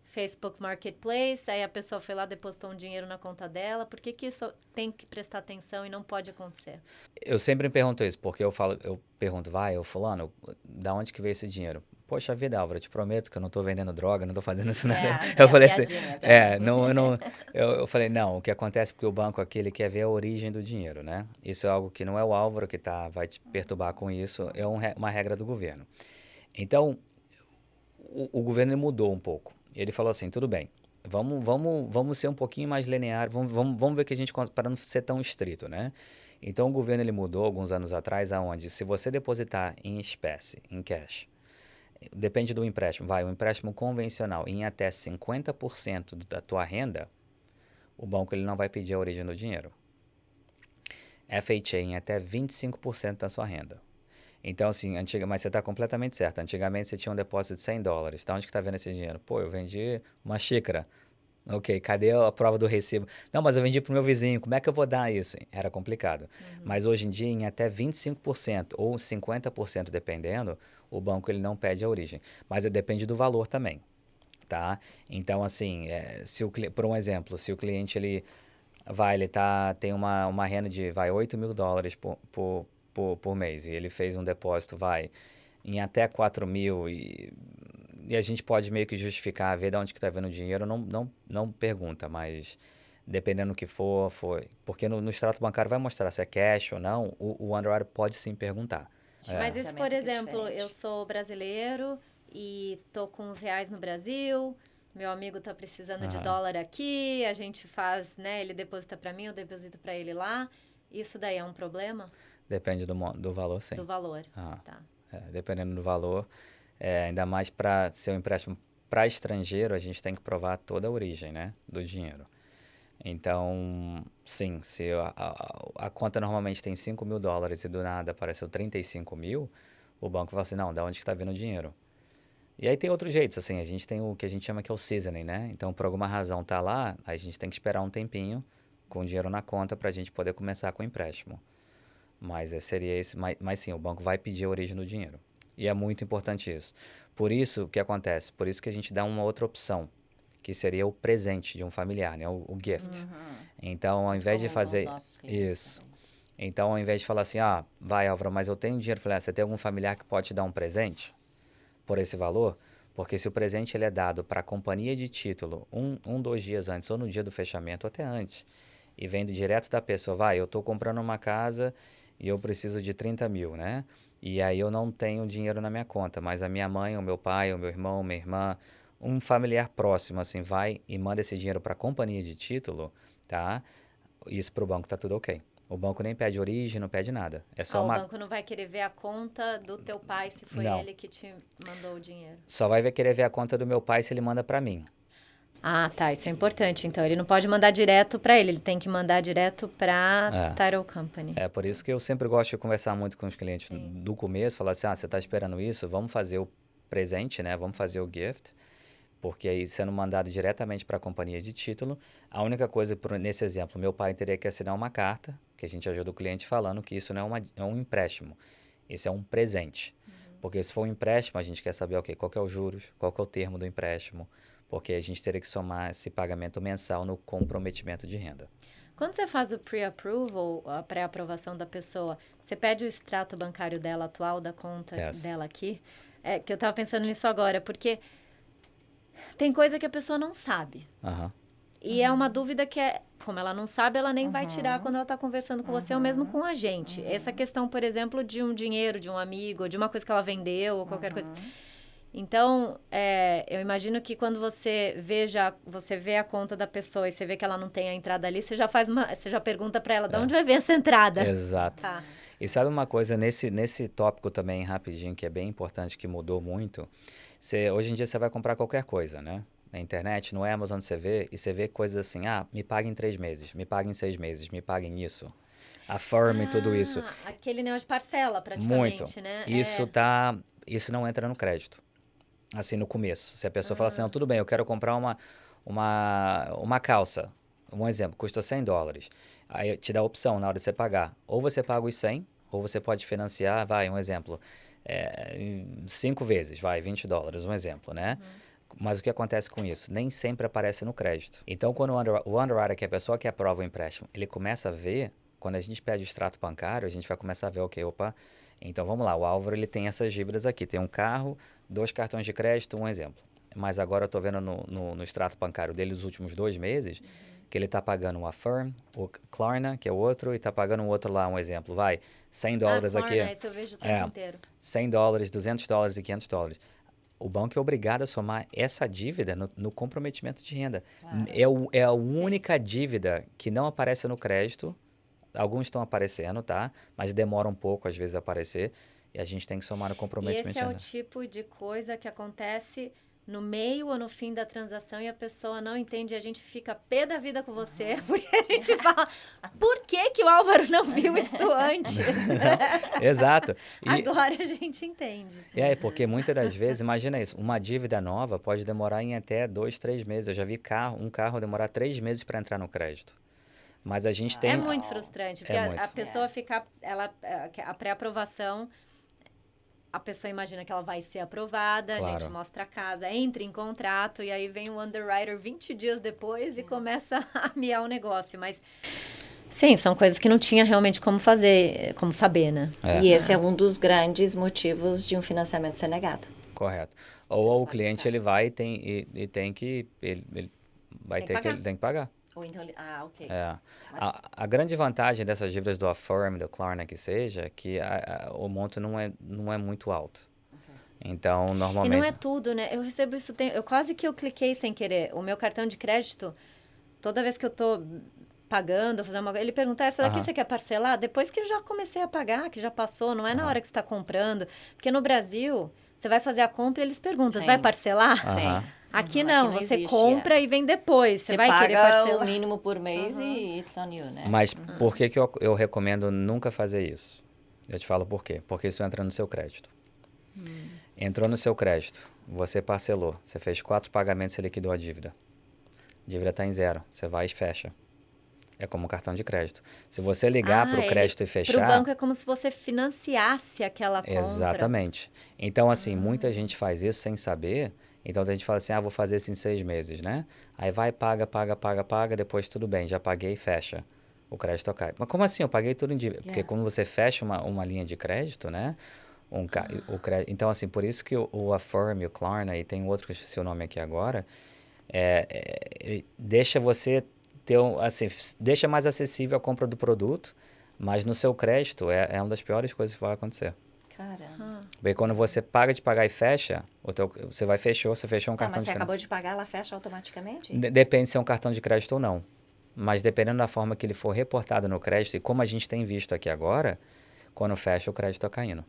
Facebook Marketplace, aí a pessoa foi lá, depositou um dinheiro na conta dela. Por que isso tem que prestar atenção e não pode acontecer? Eu sempre me pergunto isso, porque eu pergunto, fulano, da onde que veio esse dinheiro? Poxa vida, Álvaro, eu te prometo que eu não tô vendendo droga, não tô fazendo isso nada. Eu falei assim, eu falei, não, o que acontece é porque o banco aqui, ele quer ver a origem do dinheiro, né? Isso é algo que não é o Álvaro que vai te perturbar com isso, é uma regra do governo. Então, o governo mudou um pouco. Ele falou assim, tudo bem, vamos ser um pouquinho mais linear, vamos ver o que a gente, para não ser tão estrito, né? Então, o governo ele mudou alguns anos atrás, aonde se você depositar em espécie, em cash, depende do empréstimo, um empréstimo convencional em até 50% da tua renda, o banco ele não vai pedir a origem do dinheiro. FHA em até 25% da sua renda. Então, assim, mas você está completamente certo. Antigamente você tinha um depósito de $100. Da onde que está vendo esse dinheiro? Pô, eu vendi uma xícara. Ok, cadê a prova do recibo? Não, mas eu vendi para o meu vizinho, como é que eu vou dar isso? Era complicado. Mas hoje em dia, em até 25% ou 50%, dependendo, o banco ele não pede a origem. Mas depende do valor também, tá? Então, assim, por um exemplo, se o cliente ele tem uma renda de $8.000 por mês e ele fez um depósito, em até 4.000 e a gente pode meio que justificar, ver de onde que está vindo o dinheiro, não pergunta, mas dependendo do que for, porque no extrato bancário vai mostrar se é cash ou não, o underwriter pode sim perguntar. Mas isso, por exemplo, eu sou brasileiro e tô com uns reais no Brasil, meu amigo tá precisando de dólar aqui, a gente faz, né, ele deposita para mim, eu deposito para ele lá, isso daí é um problema? Depende do valor, sim. Do valor, tá. Dependendo do valor, ainda mais para ser um empréstimo para estrangeiro, a gente tem que provar toda a origem, né, do dinheiro. Então, sim, se a conta normalmente tem $5.000 e do nada apareceu 35.000, o banco fala assim, não, da onde que está vindo o dinheiro? E aí tem outros jeitos, assim, a gente tem o que a gente chama que é o seasoning, né? Então, por alguma razão tá lá, a gente tem que esperar um tempinho com o dinheiro na conta para a gente poder começar com o empréstimo. Mas seria esse, mas sim, o banco vai pedir a origem do dinheiro. E é muito importante isso. Por isso, o que acontece? Por isso que a gente dá uma outra opção, que seria o presente de um familiar, né? O gift. Então, ao invés de fazer isso, então ao invés de falar assim, vai, Álvaro, mas eu tenho dinheiro, eu falei, você tem algum familiar que pode te dar um presente por esse valor? Porque se o presente ele é dado para a companhia de título 2 dias antes, ou no dia do fechamento, ou até antes, e vem direto da pessoa, eu estou comprando uma casa e eu preciso de 30 mil, né? E aí eu não tenho dinheiro na minha conta, mas a minha mãe, o meu pai, o meu irmão, minha irmã, um familiar próximo, assim, vai e manda esse dinheiro para a companhia de título, tá? Isso para o banco tá tudo ok. O banco nem pede origem, não pede nada. É só O banco não vai querer ver a conta do teu pai se foi Não. ele que te mandou o dinheiro. Só vai querer ver a conta do meu pai se ele manda para mim. Ah, tá. Isso é importante. Então, ele não pode mandar direto para ele tem que mandar direto para Title Company. É por isso que eu sempre gosto de conversar muito com os clientes do começo, falar assim, você está esperando isso, vamos fazer o presente, né? Vamos fazer o gift, porque aí sendo mandado diretamente para a companhia de título, a única coisa, nesse exemplo, meu pai teria que assinar uma carta, que a gente ajuda o cliente falando que isso não é um empréstimo, isso é um presente. Porque se for um empréstimo, a gente quer saber qual que é os juros, qual que é o termo do empréstimo, porque a gente teria que somar esse pagamento mensal no comprometimento de renda. Quando você faz o pre-approval, a pré-aprovação da pessoa, você pede o extrato bancário dela atual, da conta dela aqui? Que eu estava pensando nisso agora, porque tem coisa que a pessoa não sabe. E é uma dúvida que, como ela não sabe, ela nem vai tirar quando ela está conversando com você ou mesmo com a gente. Essa questão, por exemplo, de um dinheiro, de um amigo, de uma coisa que ela vendeu ou qualquer coisa. Então, eu imagino que quando você vê a conta da pessoa e você vê que ela não tem a entrada ali, você já pergunta para ela de onde vai vir essa entrada. Exato. Tá. E sabe uma coisa, nesse tópico também, rapidinho, que é bem importante, que mudou muito, hoje em dia você vai comprar qualquer coisa, né? Na internet, no Amazon você vê coisas assim, me paga em 3 meses, me paga em 6 meses, me paga em isso. Affirm tudo isso. Aquele negócio de parcela, praticamente, muito. né? Isso não entra no crédito. Assim, no começo. Se a pessoa fala assim, não, tudo bem, eu quero comprar uma calça. Um exemplo, custa $100. Aí te dá a opção na hora de você pagar. Ou você paga os 100, ou você pode financiar, um exemplo, 5 vezes, $20, um exemplo, né? Mas o que acontece com isso? Nem sempre aparece no crédito. Então, quando o underwriter, que é a pessoa que aprova o empréstimo, ele começa a ver, quando a gente pede o extrato bancário, a gente vai começar a ver, então vamos lá, o Álvaro ele tem essas dívidas aqui, tem um carro, 2 cartões de crédito, um exemplo. Mas agora eu estou vendo no extrato bancário dele os últimos 2 meses, que ele está pagando o Affirm, o Klarna, que é o outro, e está pagando um outro lá, um exemplo, $100 aqui. Klarna, isso eu vejo o tempo inteiro. $100, $200 e $500. O banco é obrigado a somar essa dívida no comprometimento de renda. Claro. É a única dívida que não aparece no crédito. Alguns estão aparecendo, tá? Mas demora um pouco, às vezes, a aparecer. E a gente tem que somar no comprometimento de renda. E esse é o tipo de coisa que acontece no meio ou no fim da transação e a pessoa não entende. A gente fica pé da vida com você, porque a gente fala, por que o Álvaro não viu isso antes? Exato. Agora a gente entende. Porque muitas das vezes, imagina isso, uma dívida nova pode demorar em até 2, 3 meses. Eu já vi um carro demorar 3 meses para entrar no crédito. Mas a gente tem... É muito frustrante, porque a pessoa fica... a pré-aprovação, a pessoa imagina que ela vai ser aprovada, claro. A gente mostra a casa, entra em contrato, e aí vem o underwriter 20 dias depois e começa a miar o negócio. Mas, sim, são coisas que não tinha realmente como saber, né? E esse é um dos grandes motivos de um financiamento ser negado. Correto. Ou o cliente, ele vai e tem que... Ele tem que pagar. Ou então, ok. Mas... A grande vantagem dessas dívidas do Affirm, do Klarna, que seja, é que o monto não é muito alto. Okay. Então, normalmente... E não é tudo, né? Eu recebo isso... quase que eu cliquei sem querer. O meu cartão de crédito, toda vez que eu tô pagando, fazendo ele pergunta, essa daqui você quer parcelar? Depois que eu já comecei a pagar, que já passou, não é na hora que você está comprando. Porque no Brasil, você vai fazer a compra e eles perguntam, você vai parcelar? Sim. Aqui não você existe, compra e vem depois. Você vai querer parcelar. Você paga o mínimo por mês e it's on you, né? Mas por que eu recomendo nunca fazer isso? Eu te falo por quê. Porque isso entra no seu crédito. Entrou no seu crédito, você parcelou, você fez 4 pagamentos e liquidou a dívida. A dívida está em 0, você vai e fecha. É como um cartão de crédito. Se você ligar para o crédito e fechar... Para o banco é como se você financiasse aquela compra. Exatamente. Então, assim, muita gente faz isso sem saber... Então, a gente fala assim, vou fazer isso em 6 meses, né? Aí vai, paga, depois tudo bem, já paguei e fecha. O crédito cai. Mas como assim? Eu paguei tudo em dívida. Porque quando você fecha uma linha de crédito, né? Então, assim, por isso que o Affirm e o Klarna, e tem outro que eu esqueci o nome aqui agora, deixa você ter, assim, deixa mais acessível a compra do produto, mas no seu crédito é uma das piores coisas que vai acontecer. Caramba. Porque quando você paga de pagar e fecha, você fechou um cartão de crédito. Mas você acabou de pagar, ela fecha automaticamente? Depende se é um cartão de crédito ou não. Mas dependendo da forma que ele for reportado no crédito, e como a gente tem visto aqui agora, quando fecha, o crédito está caindo.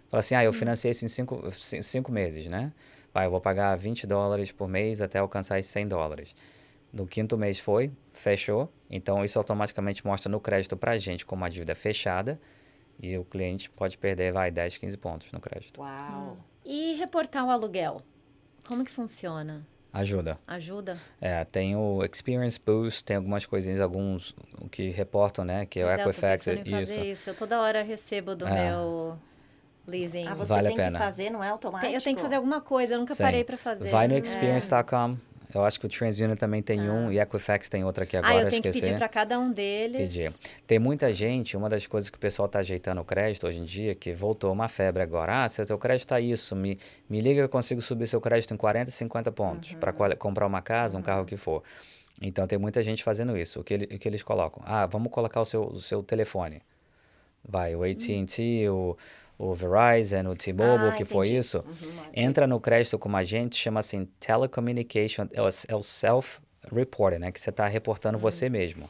Fala assim, eu financei isso em 5 meses, né? Eu vou pagar $20 por mês até alcançar esses $100. No 5º mês fechou. Então, isso automaticamente mostra no crédito para a gente como a dívida é fechada. E o cliente pode perder, 10, 15 pontos no crédito. Uau! E reportar o aluguel? Como que funciona? Ajuda. Ajuda? Tem o Experience Boost, tem algumas coisinhas, alguns que reportam, né? Que é o Equifax. Eu tô pensando em fazer isso. Eu toda hora recebo do meu leasing. Você vale tem a pena. que fazer, não é automático? Eu tenho que fazer alguma coisa, eu nunca parei pra fazer. Vai no experience.com. Eu acho que o TransUnion também tem um e Equifax tem outro aqui agora, eu tenho que pedir para cada um deles. Tem muita gente, uma das coisas que o pessoal está ajeitando o crédito hoje em dia, que voltou uma febre agora. Se o teu crédito está isso, me liga que eu consigo subir seu crédito em 40, 50 pontos para comprar uma casa, um carro, o que for. Então, tem muita gente fazendo isso. O que eles colocam? Vamos colocar o seu telefone. O AT&T, o Verizon, o T-Mobile, que foi isso, entra no crédito com a gente, chama assim telecommunication, é o self-reporting, né? Que você está reportando você mesmo.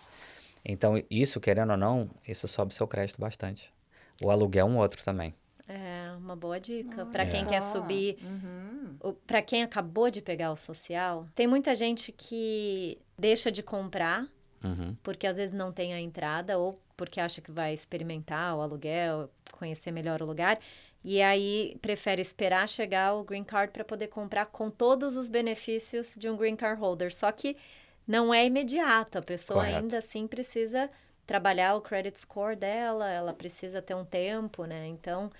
Então, isso, querendo ou não, isso sobe seu crédito bastante. O aluguel é um outro também. É uma boa dica. Para quem quer subir, para quem acabou de pegar o social, tem muita gente que deixa de comprar, porque às vezes não tem a entrada, ou porque acha que vai experimentar o aluguel, conhecer melhor o lugar, e aí prefere esperar chegar o Green Card para poder comprar com todos os benefícios de um Green Card holder. Só que não é imediato, a pessoa ainda assim precisa trabalhar o credit score dela, ela precisa ter um tempo, né? Então,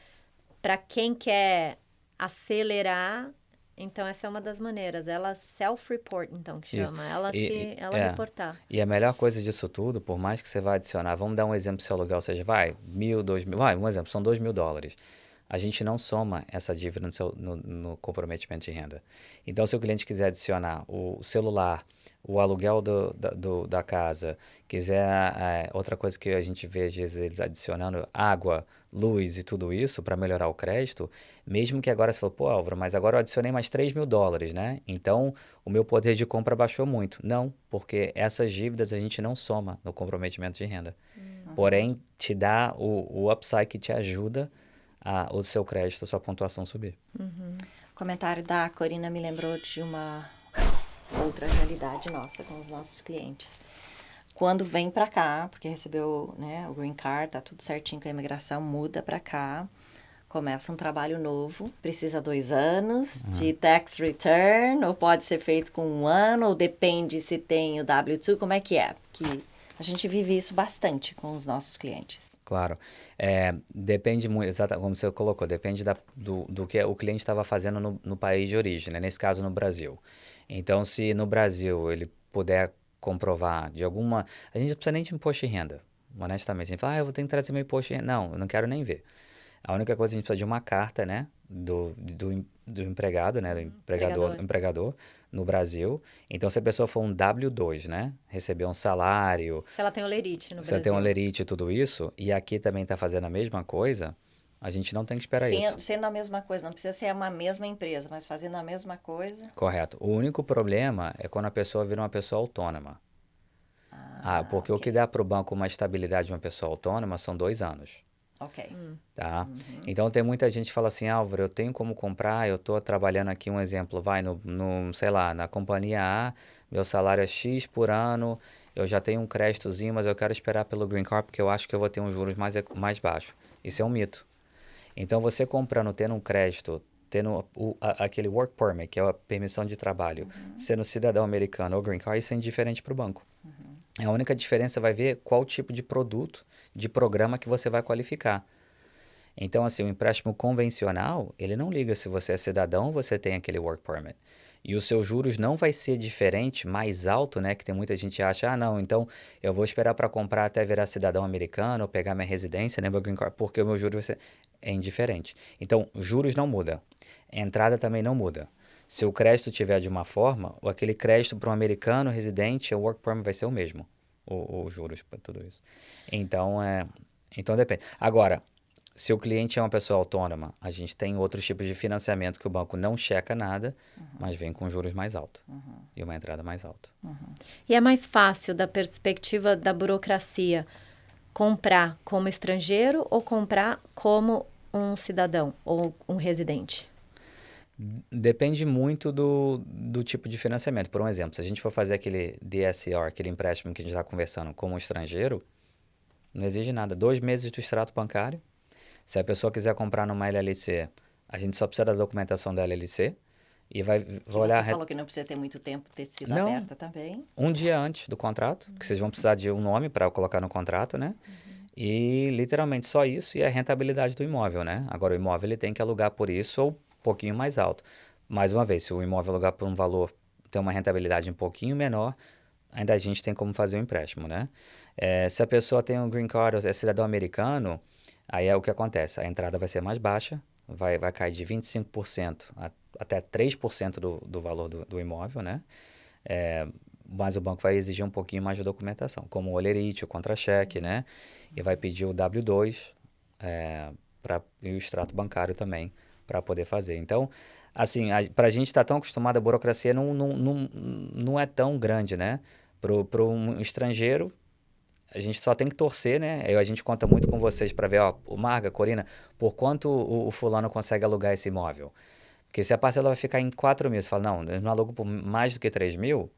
para quem quer acelerar, então essa é uma das maneiras. Ela self-report, então, que chama. Ela reportar. E a melhor coisa disso tudo, por mais que você vá adicionar, vamos dar um exemplo se o aluguel seja, $1.000, $2.000, um exemplo, são $2.000. A gente não soma essa dívida no comprometimento de renda. Então, se o cliente quiser adicionar o celular, o aluguel da casa, quiser outra coisa que a gente vê às vezes eles adicionando água, luz e tudo isso para melhorar o crédito, mesmo que agora você falou, pô, Álvaro, mas agora eu adicionei mais $3.000, né? Então, o meu poder de compra baixou muito. Não, porque essas dívidas a gente não soma no comprometimento de renda. Porém, te dá o upside que te ajuda o seu crédito, a sua pontuação subir. O comentário da Corina me lembrou de uma outra realidade nossa com os nossos clientes. Quando vem para cá, porque recebeu, né, o Green Card, tá tudo certinho com a imigração, muda para cá, começa um trabalho novo, precisa 2 anos de tax return, ou pode ser feito com 1 ano, ou depende se tem o W-2, como é que é? Que a gente vive isso bastante com os nossos clientes. Claro. Depende muito, exatamente como você colocou, depende do que o cliente estava fazendo no país de origem, né? Nesse caso no Brasil. Então, se no Brasil ele puder comprovar de alguma... A gente não precisa nem de imposto de renda, honestamente. A gente fala, eu vou ter que trazer meu imposto de renda. Não, eu não quero nem ver. A única coisa, a gente precisa de uma carta, né? Do empregado, né? Do empregador no Brasil. Então, se a pessoa for um W2, né? Receber um salário... Se ela tem olerite no Brasil. Se ela tem olerite e tudo isso, e aqui também está fazendo a mesma coisa, a gente não tem que esperar isso. Sendo a mesma coisa, não precisa ser uma mesma empresa, mas fazendo a mesma coisa. Correto. O único problema é quando a pessoa vira uma pessoa autônoma. Porque o que dá para o banco uma estabilidade de uma pessoa autônoma são 2 anos. Ok. Tá? Então, tem muita gente que fala assim, Álvaro, eu tenho como comprar, eu estou trabalhando aqui, um exemplo, sei lá, na companhia A, meu salário é X por ano, eu já tenho um créditozinho, mas eu quero esperar pelo Green Card, porque eu acho que eu vou ter uns juros mais baixos. Isso é um mito. Então, você comprando, tendo um crédito, tendo aquele work permit, que é a permissão de trabalho, sendo cidadão americano ou Green Card, isso é indiferente para o banco. A única diferença vai ver qual tipo de produto, de programa que você vai qualificar. Então, assim, o empréstimo convencional, ele não liga se você é cidadão ou você tem aquele work permit. E os seus juros não vai ser diferente, mais alto, né? Que tem muita gente que acha, não, então eu vou esperar para comprar até virar cidadão americano, ou pegar minha residência, né, meu green card, porque o meu juro vai ser... é indiferente. Então, juros não muda. A entrada também não muda. Se o crédito tiver de uma forma, aquele crédito para um americano residente, o work permit vai ser o mesmo, os juros para tudo isso. Então, então depende. Agora, se o cliente é uma pessoa autônoma, a gente tem outros tipos de financiamento que o banco não checa nada, mas vem com juros mais altos e uma entrada mais alta. E é mais fácil, da perspectiva da burocracia, comprar como estrangeiro ou comprar como um cidadão ou um residente? Depende muito do tipo de financiamento. Por um exemplo, se a gente for fazer aquele DSCR, aquele empréstimo que a gente está conversando como estrangeiro, não exige nada. 2 meses do extrato bancário. Se a pessoa quiser comprar numa LLC, a gente só precisa da documentação da LLC e vai olhar... Você falou que não precisa ter muito tempo ter sido Não, aberta também. um dia antes do contrato, porque vocês vão precisar de um nome para colocar no contrato, né? E literalmente só isso e a rentabilidade do imóvel, né? Agora o imóvel ele tem que alugar por isso ou um pouquinho mais alto. Mais uma vez, se o imóvel alugar por um valor, tem uma rentabilidade um pouquinho menor, ainda a gente tem como fazer o empréstimo, né? Se a pessoa tem um green card, é cidadão americano, aí é o que acontece, a entrada vai ser mais baixa, vai cair de 25% até 3% do valor do imóvel, né? Mas o banco vai exigir um pouquinho mais de documentação, como o olerite, o contra-cheque, né? E vai pedir o W2 e o extrato bancário também para poder fazer. Então, assim, para a gente estar tão acostumado, a burocracia não é tão grande, né? Para um estrangeiro, a gente só tem que torcer, né? A gente conta muito com vocês para ver, ó, o Marga, Corina, por quanto o fulano consegue alugar esse imóvel? Porque se a parcela vai ficar em 4 mil, você fala, não, eu não alugo por mais do que 3 mil,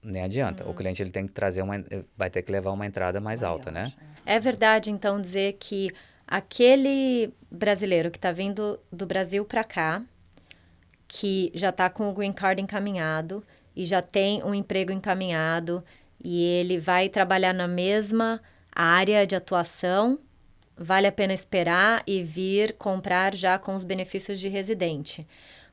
nem adianta. O cliente ele tem que vai ter que levar uma entrada mais alta, né? É verdade, então, dizer que aquele brasileiro que está vindo do Brasil para cá, que já está com o green card encaminhado e já tem um emprego encaminhado e ele vai trabalhar na mesma área de atuação, vale a pena esperar e vir comprar já com os benefícios de residente.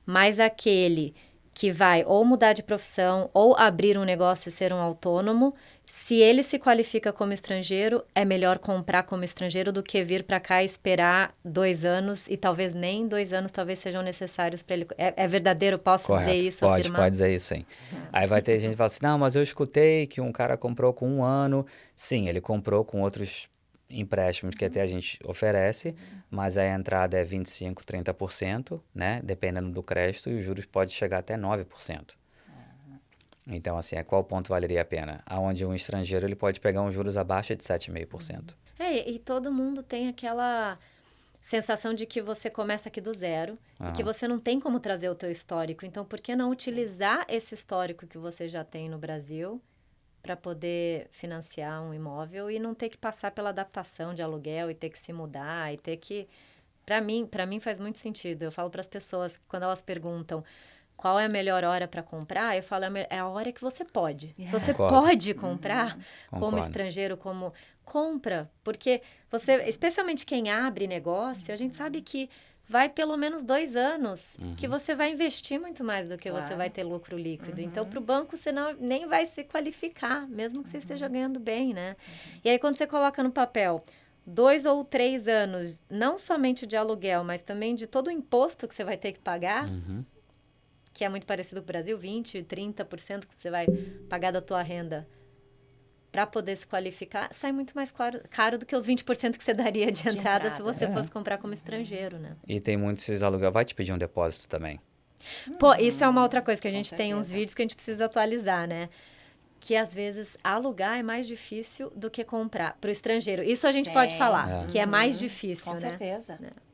Mas aquele que vai ou mudar de profissão ou abrir um negócio e ser um autônomo, se ele se qualifica como estrangeiro, é melhor comprar como estrangeiro do que vir para cá e esperar 2 anos e talvez nem 2 anos talvez sejam necessários para ele. É verdadeiro? Posso Correto. dizer isso? Pode dizer isso, sim. Aí vai ter gente que fala assim, não, mas eu escutei que um cara comprou com 1 ano. Sim, ele comprou com outros empréstimos que até a gente oferece, mas a entrada é 25%, 30%, né? Dependendo do crédito, e os juros podem chegar até 9%. Então, assim, qual ponto valeria a pena? Aonde um estrangeiro ele pode pegar uns juros abaixo de 7,5%. E todo mundo tem aquela sensação de que você começa aqui do zero e que você não tem como trazer o teu histórico. Então, por que não utilizar esse histórico que você já tem no Brasil para poder financiar um imóvel e não ter que passar pela adaptação de aluguel e ter que se mudar e ter que... Para mim faz muito sentido. Eu falo para as pessoas, quando elas perguntam qual é a melhor hora para comprar, eu falo, é a hora que você pode. Se você pode comprar como estrangeiro, compra, porque você, especialmente quem abre negócio, a gente sabe que vai pelo menos 2 anos que você vai investir muito mais do que você vai ter lucro líquido. Então, para o banco, você nem vai se qualificar, mesmo que você esteja ganhando bem, né? E aí, quando você coloca no papel 2 ou 3 anos, não somente de aluguel, mas também de todo o imposto que você vai ter que pagar, que é muito parecido com o Brasil, 20%, 30% que você vai pagar da tua renda para poder se qualificar, sai muito mais caro do que os 20% que você daria de entrada se você fosse comprar como estrangeiro, né? E tem muitos aluguel, vai te pedir um depósito também. Pô, isso é uma outra coisa que a gente tem uns vídeos que a gente precisa atualizar, né? Que às vezes alugar é mais difícil do que comprar para o estrangeiro. Isso a gente pode falar, que é mais difícil, com né? certeza. É.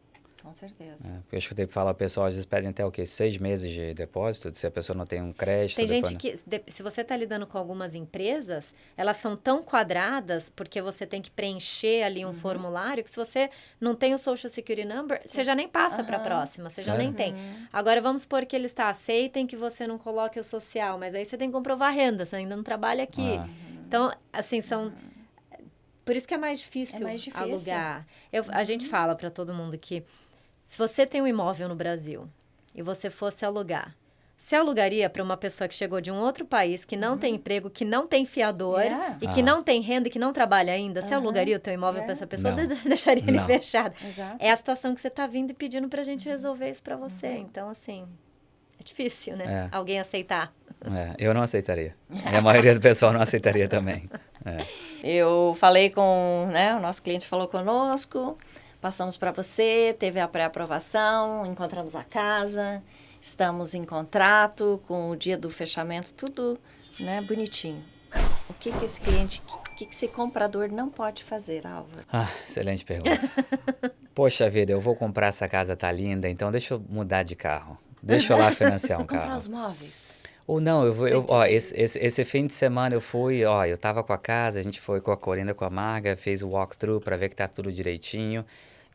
Com certeza. Porque eu escutei falar, o pessoal às vezes pedem até o quê? 6 meses de depósito, se a pessoa não tem um crédito. Tem gente que, se você está lidando com algumas empresas, elas são tão quadradas, porque você tem que preencher ali um formulário, que se você não tem o Social Security Number, você já nem passa para a próxima, você já nem tem. Agora, vamos supor que eles aceitem que você não coloque o social, mas aí você tem que comprovar a renda, você ainda não trabalha aqui. Então, assim, são... Por isso que é mais difícil, alugar. A gente fala para todo mundo que se você tem um imóvel no Brasil e você fosse alugar, Você alugaria para uma pessoa que chegou de um outro país, que não tem emprego, que não tem fiador e que não tem renda e que não trabalha ainda? Você alugaria o teu imóvel para essa pessoa? Deixaria ele fechado? Exato. É a situação que você está vindo e pedindo para a gente resolver isso para você. Então, assim, é difícil, né? Alguém aceitar. Eu não aceitaria. E a maioria do pessoal não aceitaria também. Eu falei com, né, o nosso cliente falou conosco, passamos para você, teve a pré-aprovação, encontramos a casa, estamos em contrato com o dia do fechamento, tudo, né, bonitinho. O que esse cliente, o que esse comprador não pode fazer, Álvaro? Excelente pergunta. Poxa vida, eu vou comprar essa casa, tá linda, então deixa eu mudar de carro. Deixa eu lá financiar um carro. Comprar os móveis. Ou não, esse fim de semana eu fui, eu tava com a casa, a gente foi com a Corinda, com a Marga, fez o walkthrough para ver que tá tudo direitinho.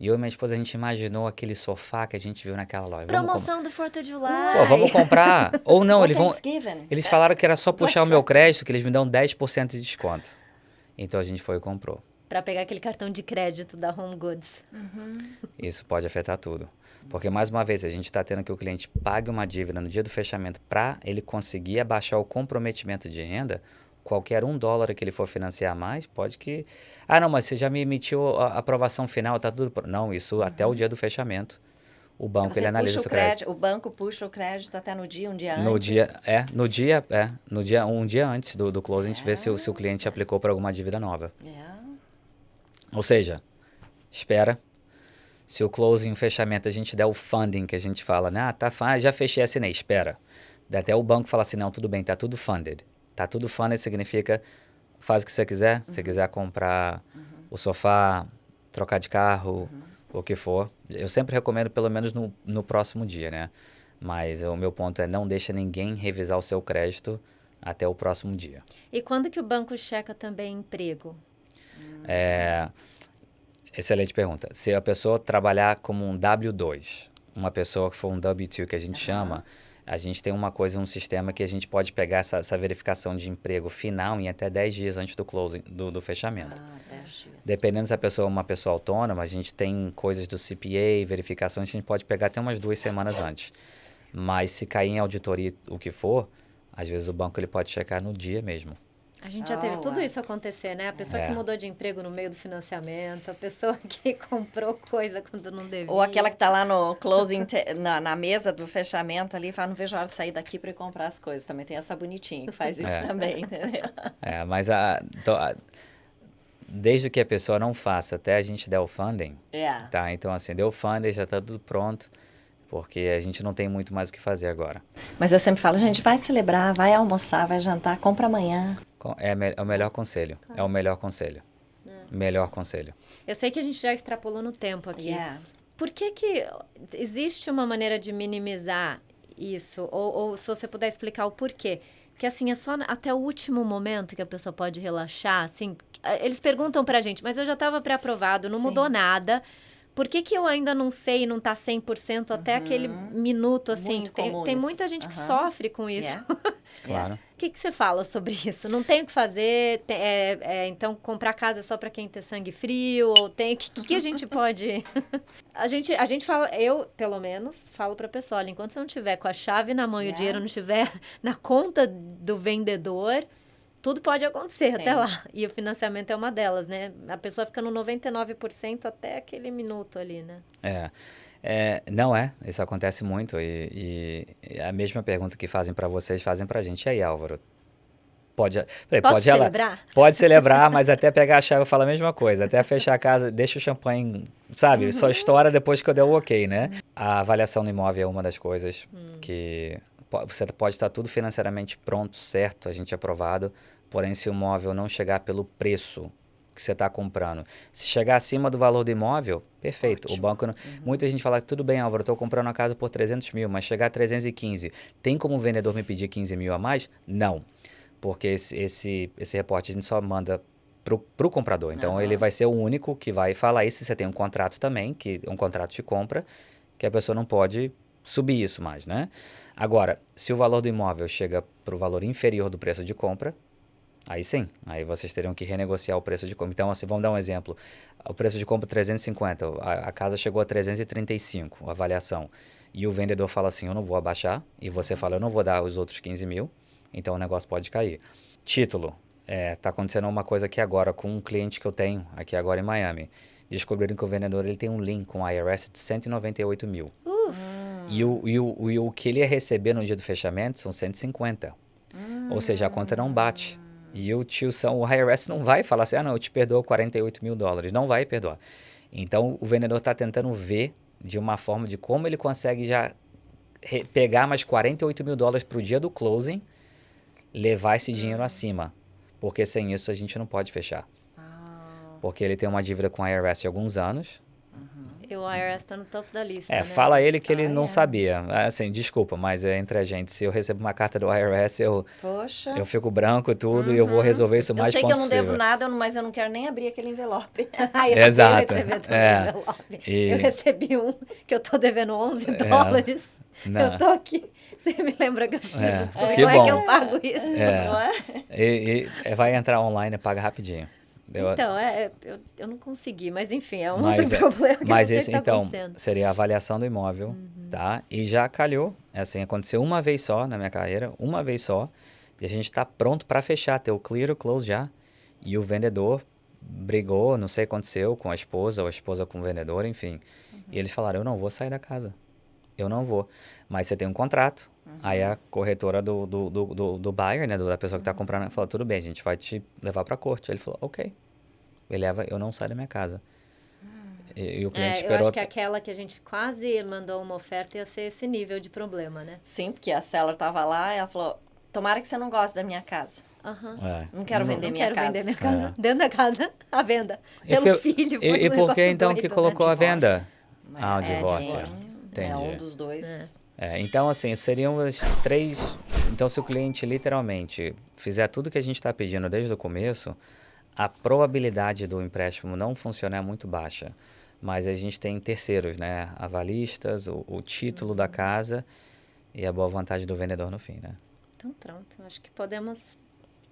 E eu e minha esposa, a gente imaginou aquele sofá que a gente viu naquela loja. Promoção do 4th of July. Pô, vamos comprar. Ou não, eles falaram que era só puxar o meu crédito, que eles me dão 10% de desconto. Então a gente foi e comprou. Para pegar aquele cartão de crédito da Home Goods. Isso pode afetar tudo. Porque, mais uma vez, a gente está tendo que o cliente pague uma dívida no dia do fechamento para ele conseguir abaixar o comprometimento de renda. Qualquer $1 que ele for financiar mais, pode que... não, mas você já me emitiu a aprovação final, tá tudo... Não, isso até o dia do fechamento. O banco, ele analisa o seu crédito. O banco puxa o crédito até no dia, um dia antes? Um dia antes do closing, a gente vê se o cliente aplicou para alguma dívida nova. Ou seja, espera. Se o closing, o fechamento, a gente der o funding, que a gente fala, né? Já fechei, assinei, espera. Até o banco fala assim, não, tudo bem, tá tudo funded. Tá tudo funded significa, faz o que você quiser. Se você quiser comprar o sofá, trocar de carro, o que for. Eu sempre recomendo pelo menos no próximo dia, né? Mas o meu ponto é, não deixa ninguém revisar o seu crédito até o próximo dia. E quando que o banco checa também emprego? Excelente pergunta. Se a pessoa trabalhar como um W2, uma pessoa que for um W2 que a gente chama, a gente tem uma coisa, um sistema que a gente pode pegar essa verificação de emprego final em até 10 dias antes do closing, do fechamento. 10 dias. Dependendo se a pessoa é uma pessoa autônoma, a gente tem coisas do CPA, verificações que a gente pode pegar até umas 2 semanas antes. Mas se cair em auditoria o que for, às vezes o banco ele pode checar no dia mesmo. A gente já teve tudo isso acontecer, né? A pessoa que mudou de emprego no meio do financiamento, a pessoa que comprou coisa quando não devia. Ou aquela que tá lá no closing, na mesa do fechamento ali, fala, não vejo a hora de sair daqui para ir comprar as coisas. Também tem essa bonitinha que faz isso também, entendeu? Mas desde que a pessoa não faça até a gente der o funding, tá? Então, assim, deu o funding, já tá tudo pronto. Porque a gente não tem muito mais o que fazer agora. Mas eu sempre falo, a gente vai celebrar, vai almoçar, vai jantar, compra amanhã. É o melhor conselho. É o melhor conselho. Melhor conselho. Eu sei que a gente já extrapolou no tempo aqui. Por que existe uma maneira de minimizar isso? Ou se você puder explicar o porquê? Porque, assim, é só até o último momento que a pessoa pode relaxar, assim. Eles perguntam pra gente, mas eu já estava pré-aprovado, não mudou nada. Por que eu ainda não sei e não tá 100% até aquele minuto, assim? Tem muita gente que sofre com isso. Claro. O que você fala sobre isso? Não tem o que fazer? Então, comprar casa é só para quem tem sangue frio? Ou tem... O que a gente pode... a gente fala... Eu, pelo menos, falo para a pessoa, olha, enquanto você não tiver com a chave na mão e o dinheiro não estiver na conta do vendedor... Tudo pode acontecer até lá. E o financiamento é uma delas, né? A pessoa fica no 99% até aquele minuto ali, né? Não isso acontece muito. E a mesma pergunta que fazem para vocês, fazem para a gente. E aí, Álvaro? Pode celebrar? Pode celebrar, mas até pegar a chave eu falo a mesma coisa. Até fechar a casa, deixa o champanhe, sabe? Só estoura depois que eu der o ok, né? A avaliação do imóvel é uma das coisas que... Você pode estar tudo financeiramente pronto, certo, a gente aprovado, porém se o imóvel não chegar pelo preço que você está comprando, se chegar acima do valor do imóvel, perfeito. Ótimo. O banco não... Muita gente fala que tudo bem, Álvaro, eu estou comprando uma casa por 300 mil, mas chegar a 315, tem como o vendedor me pedir 15 mil a mais? Não, porque esse reporte a gente só manda pro comprador, então ele vai ser o único que vai falar isso. Você tem um contrato também, que é um contrato de compra, que a pessoa não pode subir isso mais, né? Agora, se o valor do imóvel chega para o valor inferior do preço de compra, aí sim, aí vocês teriam que renegociar o preço de compra. Então, assim, vamos dar um exemplo. O preço de compra 350, a casa chegou a 335, a avaliação. e o vendedor fala assim, eu não vou abaixar, e você fala, eu não vou dar os outros 15 mil, então o negócio pode cair. Título, tá acontecendo uma coisa aqui agora com um cliente que eu tenho aqui agora em Miami. Descobriram que o vendedor ele tem um link com o IRS de 198 mil. E o que ele ia receber no dia do fechamento são 150. Ou seja, a conta não bate. E o IRS não vai falar assim, não, eu te perdoo 48 mil dólares. Não vai perdoar. Então, o vendedor está tentando ver de uma forma de como ele consegue já pegar mais 48 mil dólares para o dia do closing, levar esse dinheiro acima. Porque sem isso a gente não pode fechar. Porque ele tem uma dívida com a IRS de alguns anos. E o IRS está no topo da lista, né? Fala ele que ele não sabia. Assim, desculpa, mas é entre a gente. Se eu recebo uma carta do IRS, eu fico branco e tudo, e eu vou resolver isso o mais rápido possível. Eu sei que eu não devo nada, mas eu não quero nem abrir aquele envelope. Exato. Eu recebi envelope. Eu recebi um que eu tô devendo 11 dólares. Não. Eu tô aqui. Você me lembra que eu preciso descobrir que como é que eu pago isso? Não é? Vai entrar online e paga rapidinho. Então, eu não consegui, mas enfim, é um outro problema que mas eu esse, sei que tá então, acontecendo. seria a avaliação do imóvel, tá? E já calhou, assim, aconteceu uma vez só na minha carreira, uma vez só, e a gente tá pronto para fechar, ter o clear or close já, e o vendedor brigou, não sei o que aconteceu com a esposa, ou a esposa com o vendedor, enfim. E eles falaram, eu não vou sair da casa, eu não vou. Mas você tem um contrato, aí a corretora do buyer, né, da pessoa que tá comprando, falou, tudo bem, a gente vai te levar pra corte. Ele falou, ok. Ele leva, eu não saio da minha casa. E o cliente esperou... Eu acho que aquela que a gente quase mandou uma oferta ia ser esse nível de problema, né? Sim, porque a seller tava lá e ela falou, tomara que você não goste da minha casa. Não quero vender minha casa. Não quero vender minha casa. Dentro da casa, a venda. Pelo filho. E por que então que colocou a venda? O divórcio. Entendi. É um dos dois. Então, assim, seriam as 3... Então, se o cliente literalmente fizer tudo que a gente está pedindo desde o começo, a probabilidade do empréstimo não funcionar é muito baixa. Mas a gente tem terceiros, né? Avalistas, o título da casa e a boa vontade do vendedor no fim, né? Então, pronto. Acho que podemos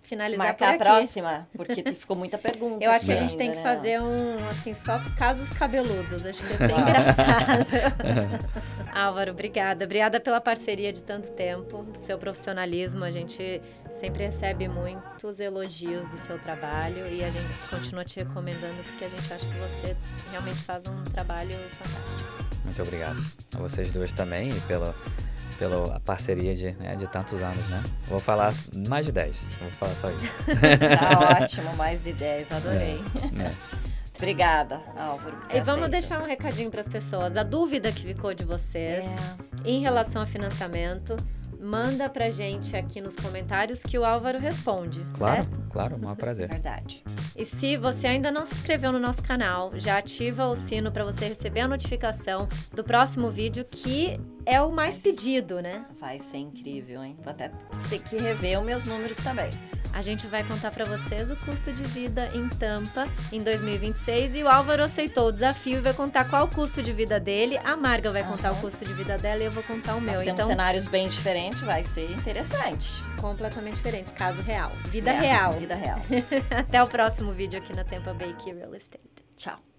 finalizar marcar por aqui. A próxima, porque ficou muita pergunta. Eu acho que a gente tem que fazer assim, só casos cabeludos. Acho que ia ser engraçado. Álvaro, obrigada. Obrigada pela parceria de tanto tempo, seu profissionalismo. A gente sempre recebe muitos elogios do seu trabalho e a gente continua te recomendando porque a gente acha que você realmente faz um trabalho fantástico. Muito obrigado. A vocês duas também e pela parceria de tantos anos, né? Vou falar mais de 10, não vou falar só isso. Tá ótimo, mais de 10, adorei. Obrigada, Álvaro. E vamos deixar um recadinho para as pessoas. A dúvida que ficou de vocês em relação a financiamento, manda pra gente aqui nos comentários que o Álvaro responde, certo? Claro, um prazer. Verdade. E se você ainda não se inscreveu no nosso canal, já ativa o sino para você receber a notificação do próximo vídeo, que é o mais pedido, né? Vai ser incrível, hein? Vou até ter que rever os meus números também. A gente vai contar para vocês o custo de vida em Tampa em 2026 e o Álvaro aceitou o desafio e vai contar qual o custo de vida dele. A Marga vai contar o custo de vida dela e eu vou contar o meu. Nós temos cenários bem diferentes, vai ser interessante. Completamente diferentes, caso real. Vida real. Vida real. Até o próximo vídeo aqui na Tampa Bay Key Real Estate. Tchau.